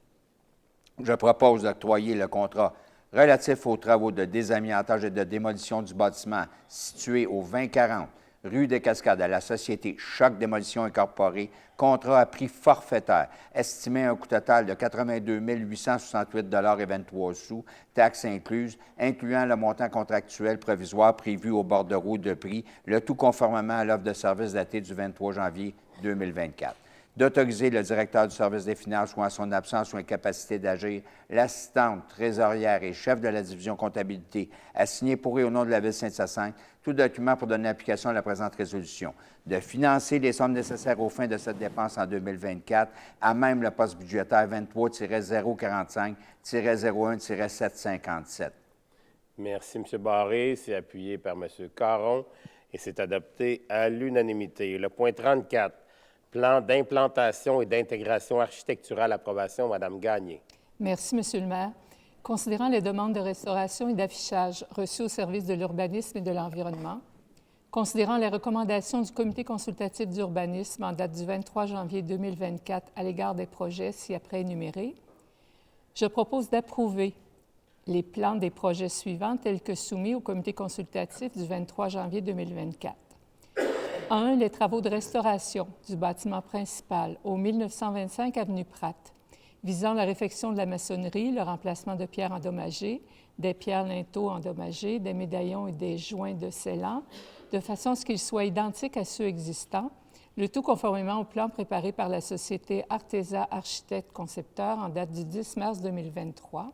Je propose d'octroyer le contrat relatif aux travaux de désamiantage et de démolition du bâtiment situé au 2040 rue des Cascades à la société Choc Démolition Incorporée, contrat à prix forfaitaire, estimé à un coût total de 82 868,23 $, taxes incluses, incluant le montant contractuel provisoire prévu au bordereau de prix, le tout conformément à l'offre de service datée du 23 janvier 2024. D'autoriser le directeur du service des finances ou en son absence ou incapacité d'agir, l'assistante trésorière et chef de la division comptabilité à signer pour et au nom de la Ville de Saint-Hyacinthe tout document pour donner application à la présente résolution, de financer les sommes nécessaires aux fins de cette dépense en 2024 à même le poste budgétaire 23-045-01-757. Merci, M. Barré. C'est appuyé par M. Caron et c'est adopté à l'unanimité. Le point 34, plan d'implantation et d'intégration architecturale, approbation, Mme Gagné. Merci, M. le maire. Considérant les demandes de restauration et d'affichage reçues au service de l'urbanisme et de l'environnement, considérant les recommandations du Comité consultatif d'urbanisme en date du 23 janvier 2024 à l'égard des projets ci-après énumérés, je propose d'approuver les plans des projets suivants tels que soumis au Comité consultatif du 23 janvier 2024. 1. Les travaux de restauration du bâtiment principal au 1925 avenue Pratt, visant la réfection de la maçonnerie, le remplacement de pierres endommagées, des pierres linteaux endommagées, des médaillons et des joints de scellant, de façon à ce qu'ils soient identiques à ceux existants, le tout conformément au plan préparé par la société Artesa Architectes Concepteurs en date du 10 mars 2023.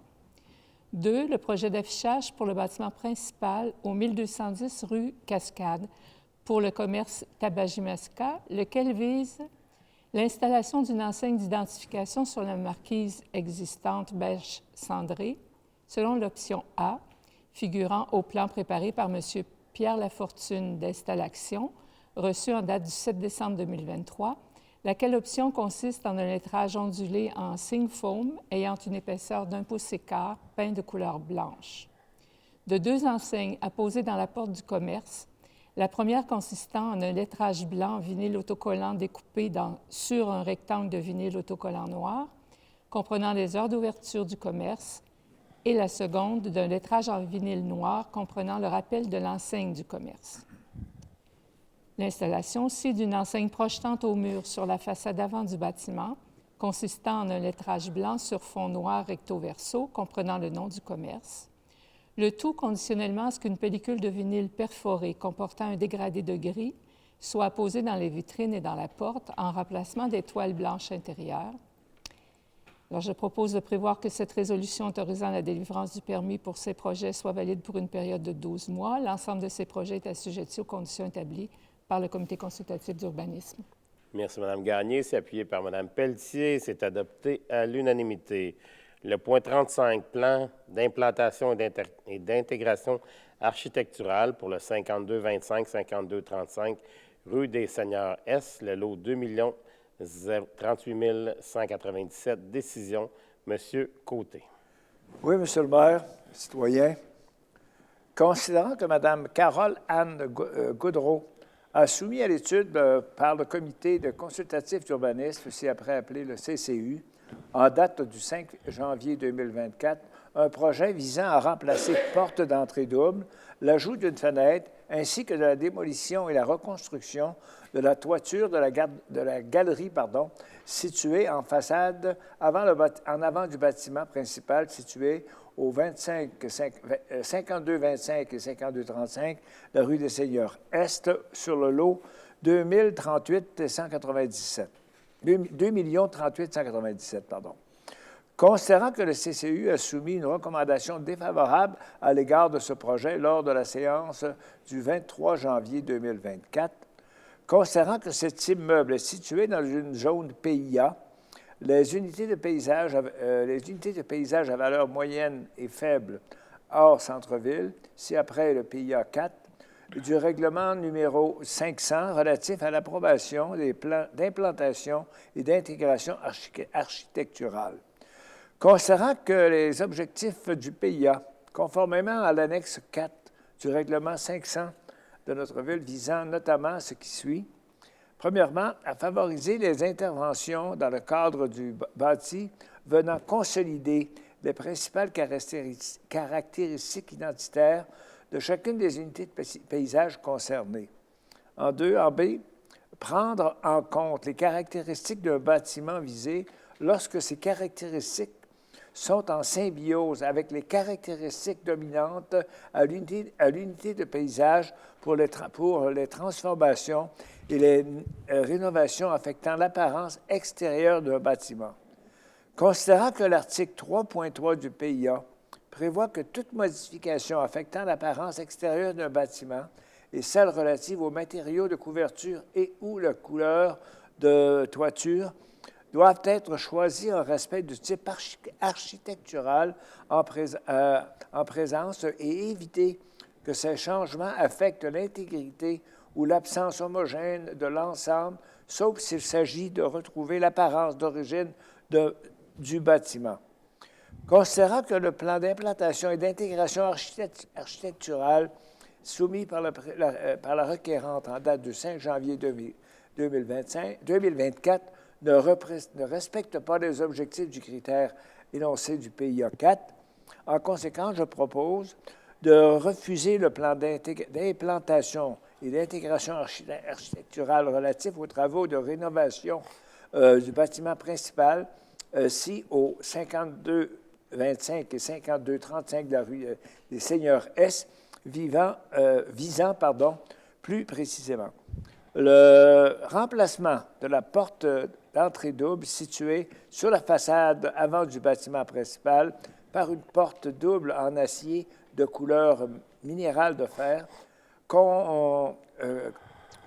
2. Le projet d'affichage pour le bâtiment principal au 1210 rue Cascade pour le commerce Tabagimasca, lequel vise l'installation d'une enseigne d'identification sur la marquise existante beige cendré, selon l'option A, figurant au plan préparé par M. Pierre Lafortune d'Installation, reçu en date du 7 décembre 2023, laquelle option consiste en un lettrage ondulé en signe foam ayant une épaisseur d'1,25 pouce peint de couleur blanche. De 2 enseignes apposées dans la porte du commerce, la première consistant en un lettrage blanc en vinyle autocollant découpé sur un rectangle de vinyle autocollant noir, comprenant les heures d'ouverture du commerce, et la seconde d'un lettrage en vinyle noir comprenant le rappel de l'enseigne du commerce. L'installation aussi d'une enseigne projetante au mur sur la façade avant du bâtiment, consistant en un lettrage blanc sur fond noir recto-verso comprenant le nom du commerce. Le tout conditionnellement à ce qu'une pellicule de vinyle perforée comportant un dégradé de gris soit apposée dans les vitrines et dans la porte en remplacement des toiles blanches intérieures. Alors, je propose de prévoir que cette résolution autorisant la délivrance du permis pour ces projets soit valide pour une période de 12 mois. L'ensemble de ces projets est assujetti aux conditions établies par le Comité consultatif d'urbanisme. Merci, Mme Gagné. C'est appuyé par Mme Pelletier. C'est adopté à l'unanimité. Le point 35, plan d'implantation et d'intégration architecturale pour le 5225-5235 rue des Seigneurs S, le lot 2 38 197. Décision, M. Côté. Oui, Monsieur le maire, citoyen. Considérant que Mme Carole-Anne Goudreau a soumis à l'étude par le Comité de consultatif d'urbanisme, aussi après appelé le CCU, en date du 5 janvier 2024, un projet visant à remplacer porte d'entrée double, l'ajout d'une fenêtre, ainsi que de la démolition et la reconstruction de la toiture de la galerie située en façade en avant du bâtiment principal situé au 5225 et 5235, la rue des Seigneurs Est, sur le lot 2 038 197. Considérant que le CCU a soumis une recommandation défavorable à l'égard de ce projet lors de la séance du 23 janvier 2024, considérant que cet immeuble est situé dans une zone PIA, les unités de paysage à valeur moyenne et faible hors centre-ville, ci-après le PIA 4, du règlement numéro 500 relatif à l'approbation des plans d'implantation et d'intégration architecturale. Considérant que les objectifs du PIA, conformément à l'annexe 4 du règlement 500 de notre ville, visant notamment ce qui suit, premièrement, à favoriser les interventions dans le cadre du bâti venant consolider les principales caractéristiques identitaires de chacune des unités de paysage concernées. En B, prendre en compte les caractéristiques d'un bâtiment visé lorsque ces caractéristiques sont en symbiose avec les caractéristiques dominantes à l'unité de paysage pour les transformations et les rénovations affectant l'apparence extérieure d'un bâtiment. Considérant que l'article 3.3 du PIA prévoit que toute modification affectant l'apparence extérieure d'un bâtiment et celle relative aux matériaux de couverture et ou la couleur de toiture doivent être choisies en respect du type architectural en présence et éviter que ces changements affectent l'intégrité ou l'absence homogène de l'ensemble, sauf s'il s'agit de retrouver l'apparence d'origine du bâtiment. Considérant que le plan d'implantation et d'intégration architecturale soumis par la requérante en date du 5 janvier 2024 ne respecte pas les objectifs du critère énoncé du PIA 4. En conséquence, je propose de refuser le plan d'implantation et d'intégration architecturale relatif aux travaux de rénovation du bâtiment principal, si au 5225 et 5235 de la rue des Seigneurs S, visant plus précisément le remplacement de la porte d'entrée double située sur la façade avant du bâtiment principal par une porte double en acier de couleur minérale de fer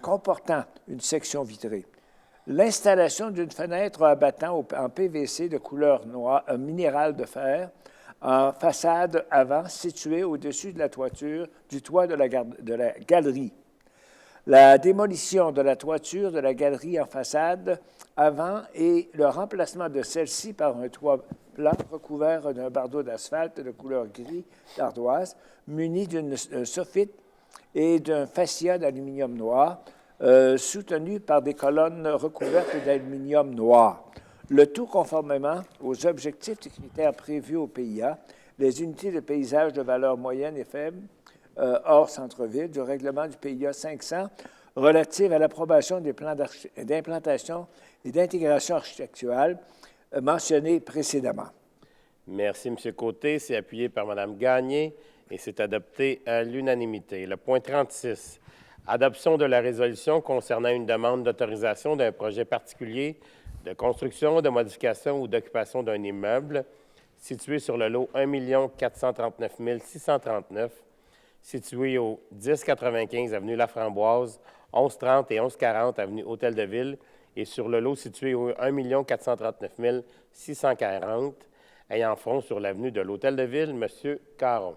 comportant une section vitrée. L'installation d'une fenêtre à battant en PVC de couleur noire, minérale de fer en façade avant située au-dessus de la toiture du toit de la galerie. La démolition de la toiture de la galerie en façade avant et le remplacement de celle-ci par un toit plat recouvert d'un bardeau d'asphalte de couleur gris d'ardoise, muni d'une soffite et d'un fascia d'aluminium noir, soutenu par des colonnes recouvertes d'aluminium noir. Le tout conformément aux objectifs et critères prévus au PIA, les unités de paysage de valeur moyenne et faible, hors centre-ville, du règlement du PIA 500 relative à l'approbation des plans d'implantation et d'intégration architecturale mentionnés précédemment. Merci, M. Côté. C'est appuyé par Mme Gagné et c'est adopté à l'unanimité. Le point 36, adoption de la résolution concernant une demande d'autorisation d'un projet particulier de construction, de modification ou d'occupation d'un immeuble situé sur le lot 1 439 639, situé au 1095 avenue Laframboise, 1130 et 1140 avenue Hôtel de Ville, et sur le lot situé au 1 439 640, ayant front sur l'avenue de l'Hôtel de Ville. M. Caron.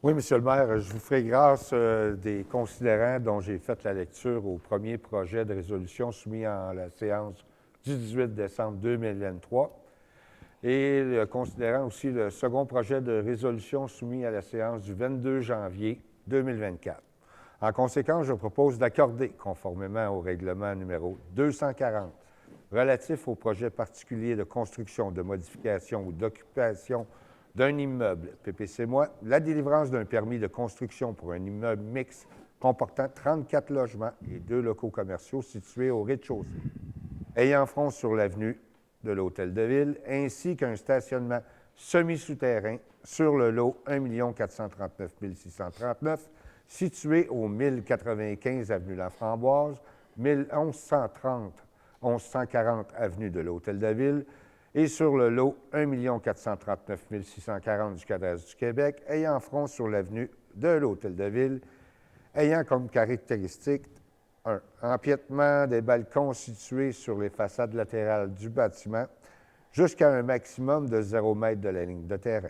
Oui, Monsieur le maire, je vous ferai grâce des considérants dont j'ai fait la lecture au premier projet de résolution soumis à la séance du 18 décembre 2023 et considérant aussi le second projet de résolution soumis à la séance du 22 janvier 2024. En conséquence, je propose d'accorder, conformément au règlement numéro 240, relatif au projet particulier de construction, de modification ou d'occupation d'un immeuble, PPC-moi, la délivrance d'un permis de construction pour un immeuble mixte comportant 34 logements et 2 locaux commerciaux situés au rez-de-chaussée, ayant front sur l'avenue de l'Hôtel de Ville, ainsi qu'un stationnement semi-souterrain sur le lot 1 439 639, situé au 1095 avenue Laframboise, 1140 avenue de l'Hôtel de Ville, et sur le lot 1 439 640 du cadastre du Québec, ayant front sur l'avenue de l'Hôtel de Ville, ayant comme caractéristique un empiètement des balcons situés sur les façades latérales du bâtiment jusqu'à un maximum de 0 m de la ligne de terrain.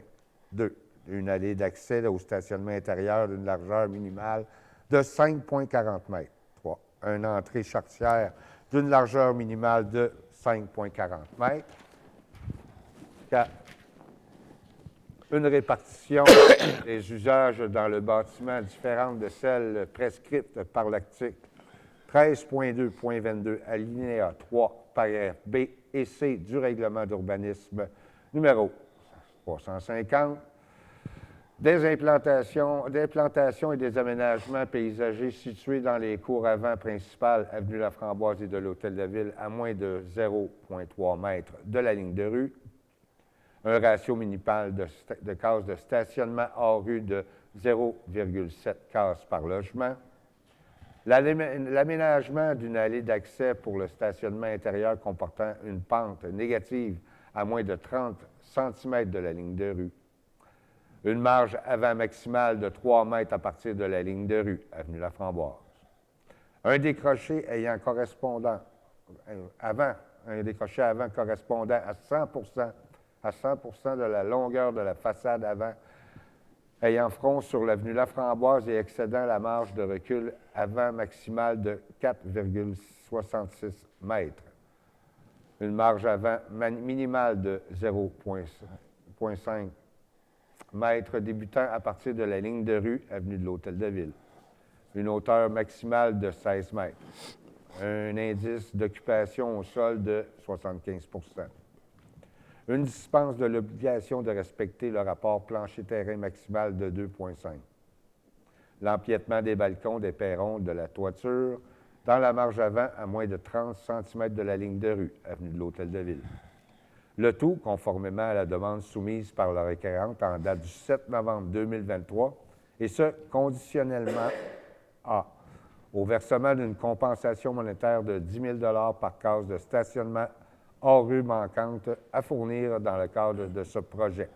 2. Une allée d'accès au stationnement intérieur d'une largeur minimale de 5,40 m. 3. Une entrée charretière d'une largeur minimale de 5,40 m. 4. Une répartition des usages dans le bâtiment différente de celle prescrite par l'article 13.2.22 alinéa 3, paragraphe B et C du règlement d'urbanisme numéro 350, des implantations et des aménagements paysagers situés dans les cours avant principales, avenue Laframboise et de l'Hôtel de Ville, à moins de 0,3 m de la ligne de rue, un ratio minimal de cases de stationnement hors rue de 0,7 cases par logement, l'aménagement d'une allée d'accès pour le stationnement intérieur comportant une pente négative à moins de 30 cm de la ligne de rue, une marge avant maximale de 3 m à partir de la ligne de rue, avenue Laframboise, un décroché correspondant à 100 de la longueur de la façade avant, ayant front sur l'avenue Laframboise et excédant la marge de recul avant maximale de 4,66 m. Une marge avant minimale de 0,5 mètres débutant à partir de la ligne de rue, avenue de l'Hôtel de Ville. Une hauteur maximale de 16 mètres. Un indice d'occupation au sol de 75 %. Une dispense de l'obligation de respecter le rapport plancher-terrain maximal de 2,5. L'empiètement des balcons, des perrons, de la toiture, dans la marge avant à moins de 30 cm de la ligne de rue, avenue de l'Hôtel de Ville. Le tout conformément à la demande soumise par la requérante en date du 7 novembre 2023, et ce, conditionnellement au versement d'une compensation monétaire de 10 000 par case de stationnement hors rue manquante à fournir dans le cadre de ce projet,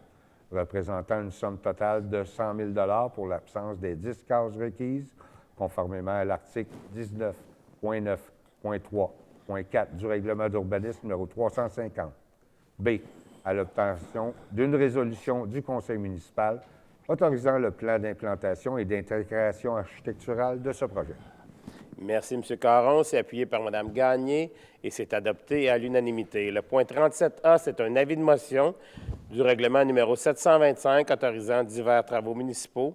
représentant une somme totale de 100 000 pour l'absence des 10 cases requises, conformément à l'article 19.9.3.4 du règlement d'urbanisme numéro 350. B. À l'obtention d'une résolution du Conseil municipal autorisant le plan d'implantation et d'intégration architecturale de ce projet. Merci, M. Caron. C'est appuyé par Mme Gagné et c'est adopté à l'unanimité. Le point 37A, c'est un avis de motion du règlement numéro 725 autorisant divers travaux municipaux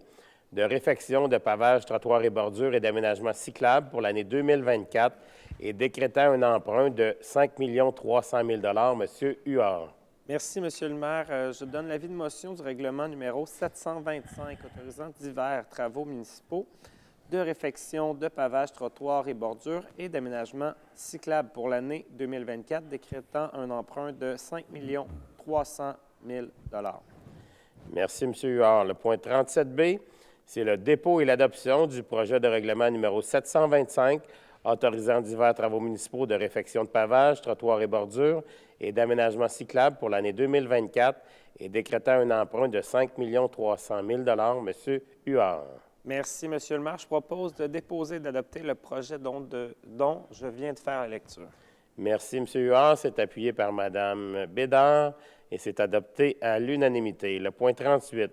de réfection, de pavage, trottoirs et bordures et d'aménagement cyclable pour l'année 2024 et décrétant un emprunt de 5 300 000 M. Huard. Merci, Monsieur le maire. Je donne l'avis de motion du règlement numéro 725 autorisant divers travaux municipaux de réfection, de pavage, trottoirs et bordures et d'aménagement cyclable pour l'année 2024, décrétant un emprunt de 5 300 000 Merci, M. Huard. Le point 37B, c'est le dépôt et l'adoption du projet de règlement numéro 725 autorisant divers travaux municipaux de réfection de pavage, trottoirs et bordures et d'aménagement cyclable pour l'année 2024 et décrétant un emprunt de 5 300 000 M. Huard. Merci, Monsieur le maire. Je propose de déposer et d'adopter le projet dont je viens de faire la lecture. Merci, M. Huard. C'est appuyé par Mme Bédard et c'est adopté à l'unanimité. Le point 38,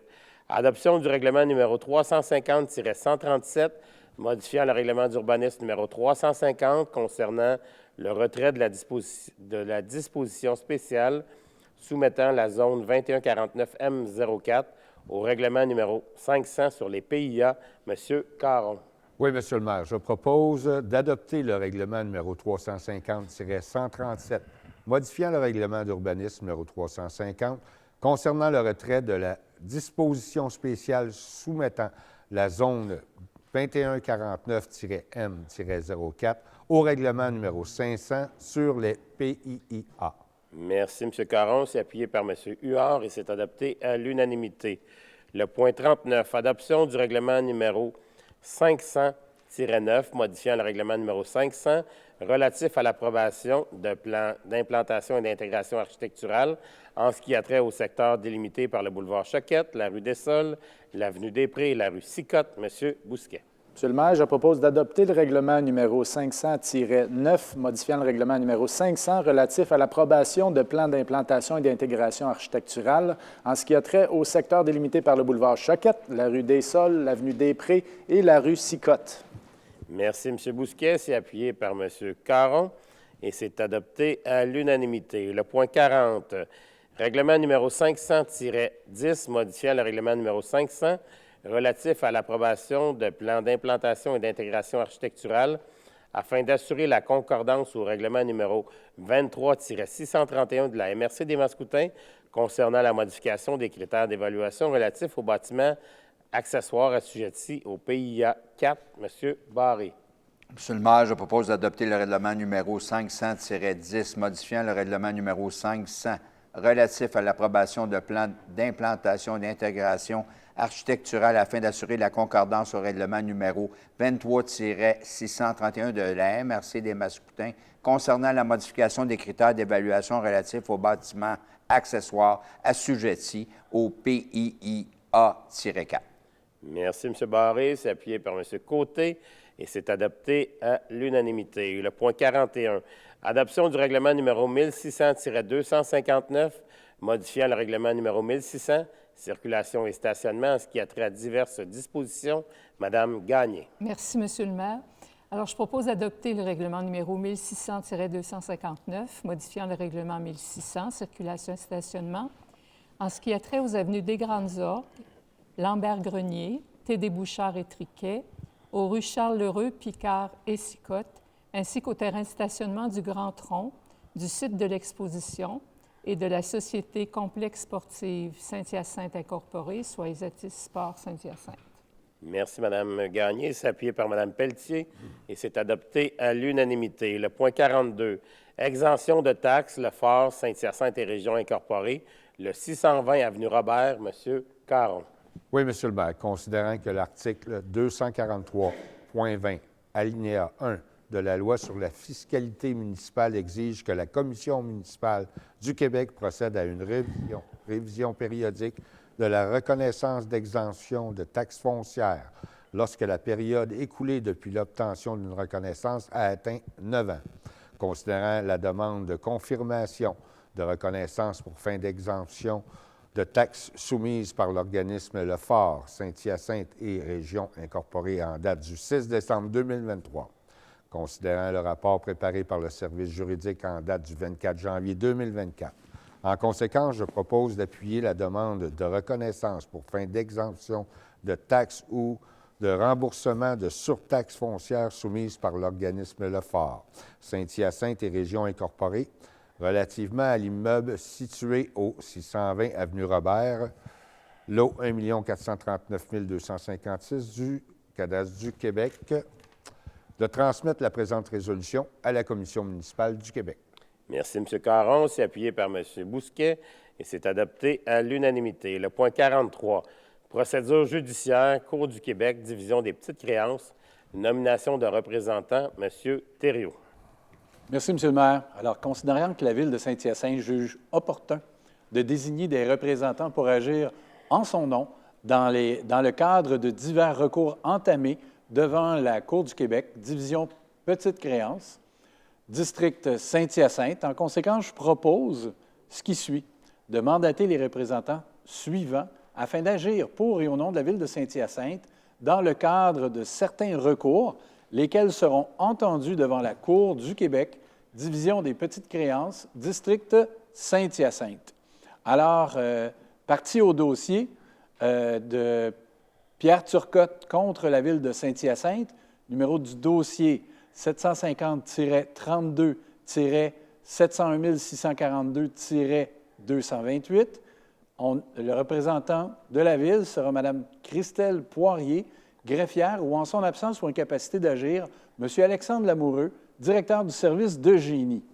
adoption du règlement numéro 350-137 modifiant le règlement d'urbanisme numéro 350 concernant le retrait de la disposition spéciale soumettant la zone 2149M04 au règlement numéro 500 sur les PIA. M. Caron. Oui, Monsieur le maire, je propose d'adopter le règlement numéro 350-137 modifiant le règlement d'urbanisme numéro 350 concernant le retrait de la disposition spéciale soumettant la zone 2149-M-04 au règlement numéro 500 sur les PIA. Merci, M. Caron. C'est appuyé par M. Huard et c'est adopté à l'unanimité. Le point 39, adoption du règlement numéro 500-9 modifiant le règlement numéro 500 relatif à l'approbation de plans d'implantation et d'intégration architecturale en ce qui a trait au secteur délimité par le boulevard Choquette, la rue des Sols, l'avenue des Prés et la rue Sicotte. M. Bousquet. Monsieur le maire, je propose d'adopter le règlement numéro 500-9 modifiant le règlement numéro 500 relatif à l'approbation de plans d'implantation et d'intégration architecturale en ce qui a trait au secteur délimité par le boulevard Choquette, la rue des Sols, l'avenue des Prés et la rue Sicotte. Merci, M. Bousquet. C'est appuyé par M. Caron et c'est adopté à l'unanimité. Le point 40, règlement numéro 500-10 modifiant le règlement numéro 500 relatif à l'approbation de plans d'implantation et d'intégration architecturale afin d'assurer la concordance au règlement numéro 23-631 de la MRC des Mascoutins concernant la modification des critères d'évaluation relatifs aux bâtiments accessoires assujettis au PIA 4. M. Barré. Monsieur le maire, je propose d'adopter le règlement numéro 500-10 modifiant le règlement numéro 500 relatif à l'approbation de plans d'implantation et d'intégration architecturale afin d'assurer la concordance au règlement numéro 23-631 de la MRC des Mascoutins concernant la modification des critères d'évaluation relatifs aux bâtiments accessoires assujettis au PIIA-4. Merci, M. Barré. C'est appuyé par M. Côté et c'est adopté à l'unanimité. Le point 41, adoption du règlement numéro 1600-259 modifiant le règlement numéro 1600, circulation et stationnement en ce qui a trait à diverses dispositions. Mme Gagné. Merci, Monsieur le maire. Alors, je propose d'adopter le règlement numéro 1600-259, modifiant le règlement 1600, circulation et stationnement, En ce qui a trait aux avenues des Grandes Orgues, Lambert-Grenier, Tédé-Bouchard et Triquet, aux rues Charles-Lheureux, Picard et Sicotte, ainsi qu'au terrain de stationnement du Grand Tronc, du site de l'exposition et de la Société Complexe Sportive Saint-Hyacinthe Incorporée, soit Isatis Sport Saint-Hyacinthe. Merci, Mme Gagné. C'est appuyé par Mme Pelletier et c'est adopté à l'unanimité. Le point 42, exemption de taxes, le Fort Saint-Hyacinthe et Région Incorporée, le 620 avenue Robert, M. Caron. Oui, M. le maire, considérant que l'article 243.20, alinéa 1 de la loi sur la fiscalité municipale exige que la Commission municipale du Québec procède à une révision périodique de la reconnaissance d'exemption de taxes foncières lorsque la période écoulée depuis l'obtention d'une reconnaissance a atteint 9 ans. Considérant la demande de confirmation de reconnaissance pour fin d'exemption de taxes soumises par l'organisme Le Fort, Saint-Hyacinthe et Région Incorporée en date du 6 décembre 2023. Considérant le rapport préparé par le service juridique en date du 24 janvier 2024. En conséquence, je propose d'appuyer la demande de reconnaissance pour fin d'exemption de taxes ou de remboursement de surtaxes foncières soumises par l'organisme Le Fort, Saint-Hyacinthe et Région Incorporée, relativement à l'immeuble situé au 620 avenue Robert, lot 1 439 256 du Cadastre du Québec, de transmettre la présente résolution à la Commission municipale du Québec. Merci, M. Caron. C'est appuyé par M. Bousquet et c'est adopté à l'unanimité. Le point 43, procédure judiciaire, Cour du Québec, division des petites créances, nomination de représentant, M. Thériault. Merci, M. le maire. Alors, considérant que la Ville de Saint-Hyacinthe juge opportun de désigner des représentants pour agir en son nom dans le cadre de divers recours entamés devant la Cour du Québec, division petites créances, district Saint-Hyacinthe. En conséquence, je propose ce qui suit, de mandater les représentants suivants afin d'agir pour et au nom de la Ville de Saint-Hyacinthe dans le cadre de certains recours, lesquels seront entendus devant la Cour du Québec, division des petites créances, district Saint-Hyacinthe. Alors, parti au dossier de Pierre Turcotte contre la Ville de Saint-Hyacinthe, numéro du dossier 750-32-701 642-228. Le représentant de la Ville sera Mme Christelle Poirier, greffière, ou en son absence ou incapacité d'agir, M. Alexandre Lamoureux, directeur du service de génie.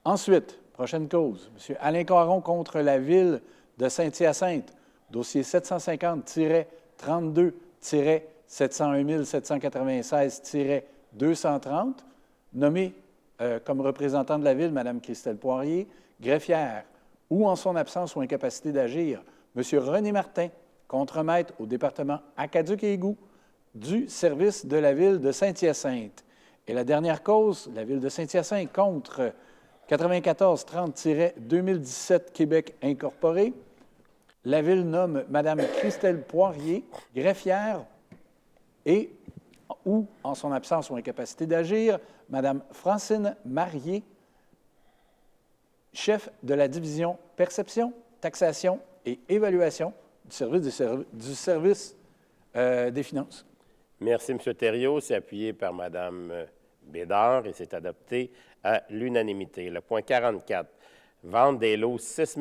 Ensuite, prochaine cause, M. Alain Caron contre la Ville de Saint-Hyacinthe, dossier 750-32-701 796-230, nommé comme représentant de la Ville Mme Christelle Poirier, greffière, ou en son absence ou incapacité d'agir, M. René Martin, contremaître au département Aquaduc-Égout du service de la Ville de Saint-Hyacinthe. Et la dernière cause, la Ville de Saint-Hyacinthe contre 9430-2017 Québec Incorporé. La Ville nomme Mme Christelle Poirier, greffière, et, ou, en son absence ou incapacité d'agir, Mme Francine Marié, chef de la division Perception, Taxation et Évaluation du service des finances. Merci, M. Thériault. C'est appuyé par Mme Bédard et c'est adopté à l'unanimité. Le point 44, vente des lots 6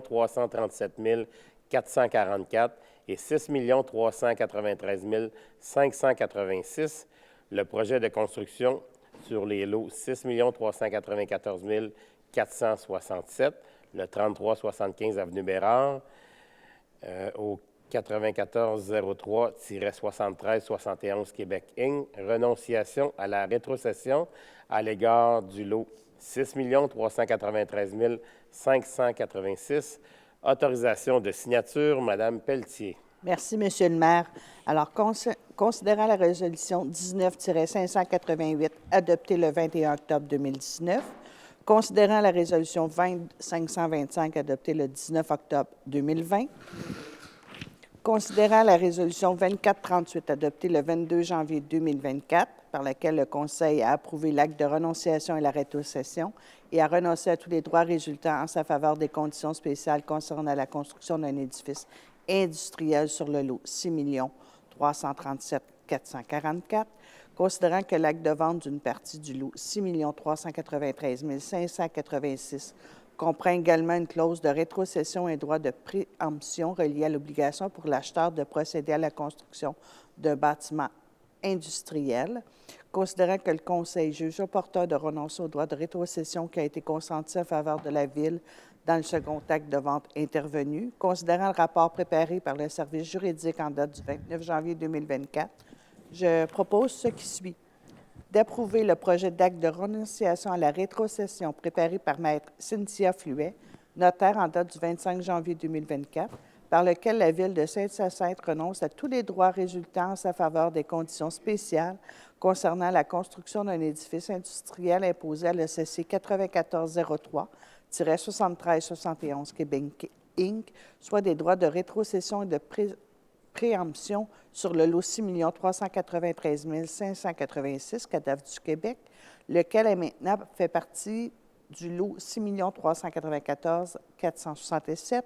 337 444 et 6 393 586. Le projet de construction sur les lots 6 394 467, le 3375 avenue Bérard, au 9403-7371 Québec Inc., renonciation à la rétrocession à l'égard du lot 6 393 586. Autorisation de signature, Mme Pelletier. Merci, Monsieur le maire. Alors, considérant la résolution 19-588 adoptée le 21 octobre 2019, considérant la résolution 20-525 adoptée le 19 octobre 2020, Considérant la résolution 2438 adoptée le 22 janvier 2024, par laquelle le Conseil a approuvé l'acte de renonciation et la rétrocession et a renoncé à tous les droits résultant en sa faveur des conditions spéciales concernant la construction d'un édifice industriel sur le lot 6 337 444, considérant que l'acte de vente d'une partie du lot 6 393 586 comprend également une clause de rétrocession et un droit de préemption relié à l'obligation pour l'acheteur de procéder à la construction d'un bâtiment industriel, considérant que le Conseil juge opportun de renoncer au droit de rétrocession qui a été consenti en faveur de la Ville dans le second acte de vente intervenu, considérant le rapport préparé par le service juridique en date du 29 janvier 2024, je propose ce qui suit. D'approuver le projet d'acte de renonciation à la rétrocession préparé par Maître Cynthia Fluet, notaire en date du 25 janvier 2024, par lequel la Ville de Saint-Hyacinthe renonce à tous les droits résultant en sa faveur des conditions spéciales concernant la construction d'un édifice industriel imposé à l'ECC 9403-7371 Québec Inc., soit des droits de rétrocession et de préemption sur le lot 6 393 586 cadavres du Québec, lequel est maintenant fait partie du lot 6 394 467,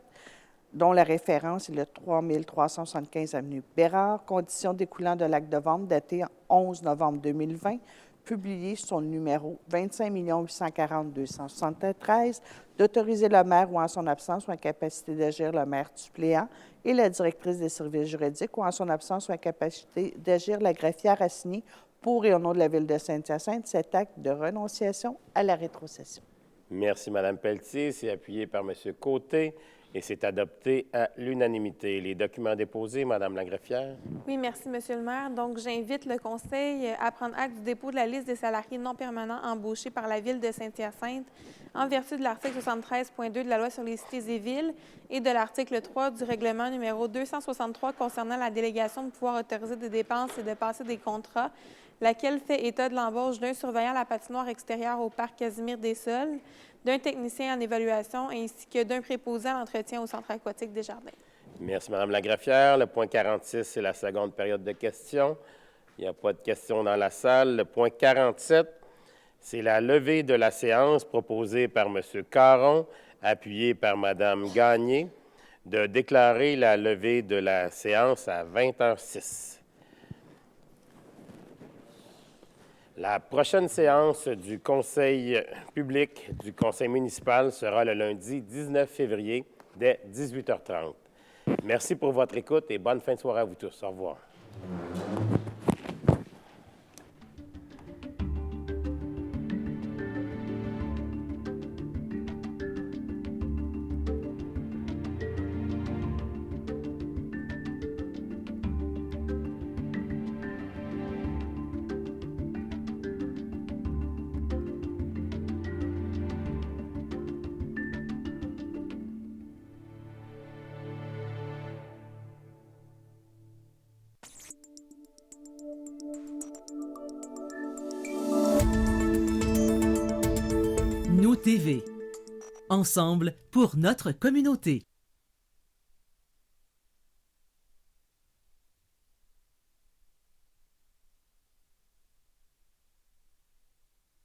dont la référence est le 3375 avenue Bérard, conditions découlant de l'acte de vente daté 11 novembre 2020, publié sur le numéro 25 840 273, d'autoriser le maire ou en son absence ou en capacité d'agir le maire suppléant et la directrice des services juridiques ou en son absence ou en capacité d'agir la greffière à signer pour et au nom de la Ville de Saint-Hyacinthe cet acte de renonciation à la rétrocession. Merci, Mme Pelletier. C'est appuyé par M. Côté et c'est adopté à l'unanimité. Les documents déposés, Mme la greffière. Oui, merci, Monsieur le maire. Donc, j'invite le Conseil à prendre acte du dépôt de la liste des salariés non permanents embauchés par la Ville de Saint-Hyacinthe en vertu de l'article 73.2 de la Loi sur les cités et villes et de l'article 3 du règlement numéro 263 concernant la délégation de pouvoir autoriser des dépenses et de passer des contrats, laquelle fait état de l'embauche d'un surveillant à la patinoire extérieure au parc Casimir-des-Sols, d'un technicien en évaluation ainsi que d'un préposé à l'entretien au centre aquatique des Jardins. Merci, Mme la greffière. Le point 46, c'est la seconde période de questions. Il n'y a pas de questions dans la salle. Le point 47, c'est la levée de la séance proposée par M. Caron, appuyée par Mme Gagné, de déclarer la levée de la séance à 20h06. La prochaine séance du Conseil public du Conseil municipal sera le lundi 19 février dès 18h30. Merci pour votre écoute et bonne fin de soirée à vous tous. Au revoir. Nous TV. Ensemble pour notre communauté.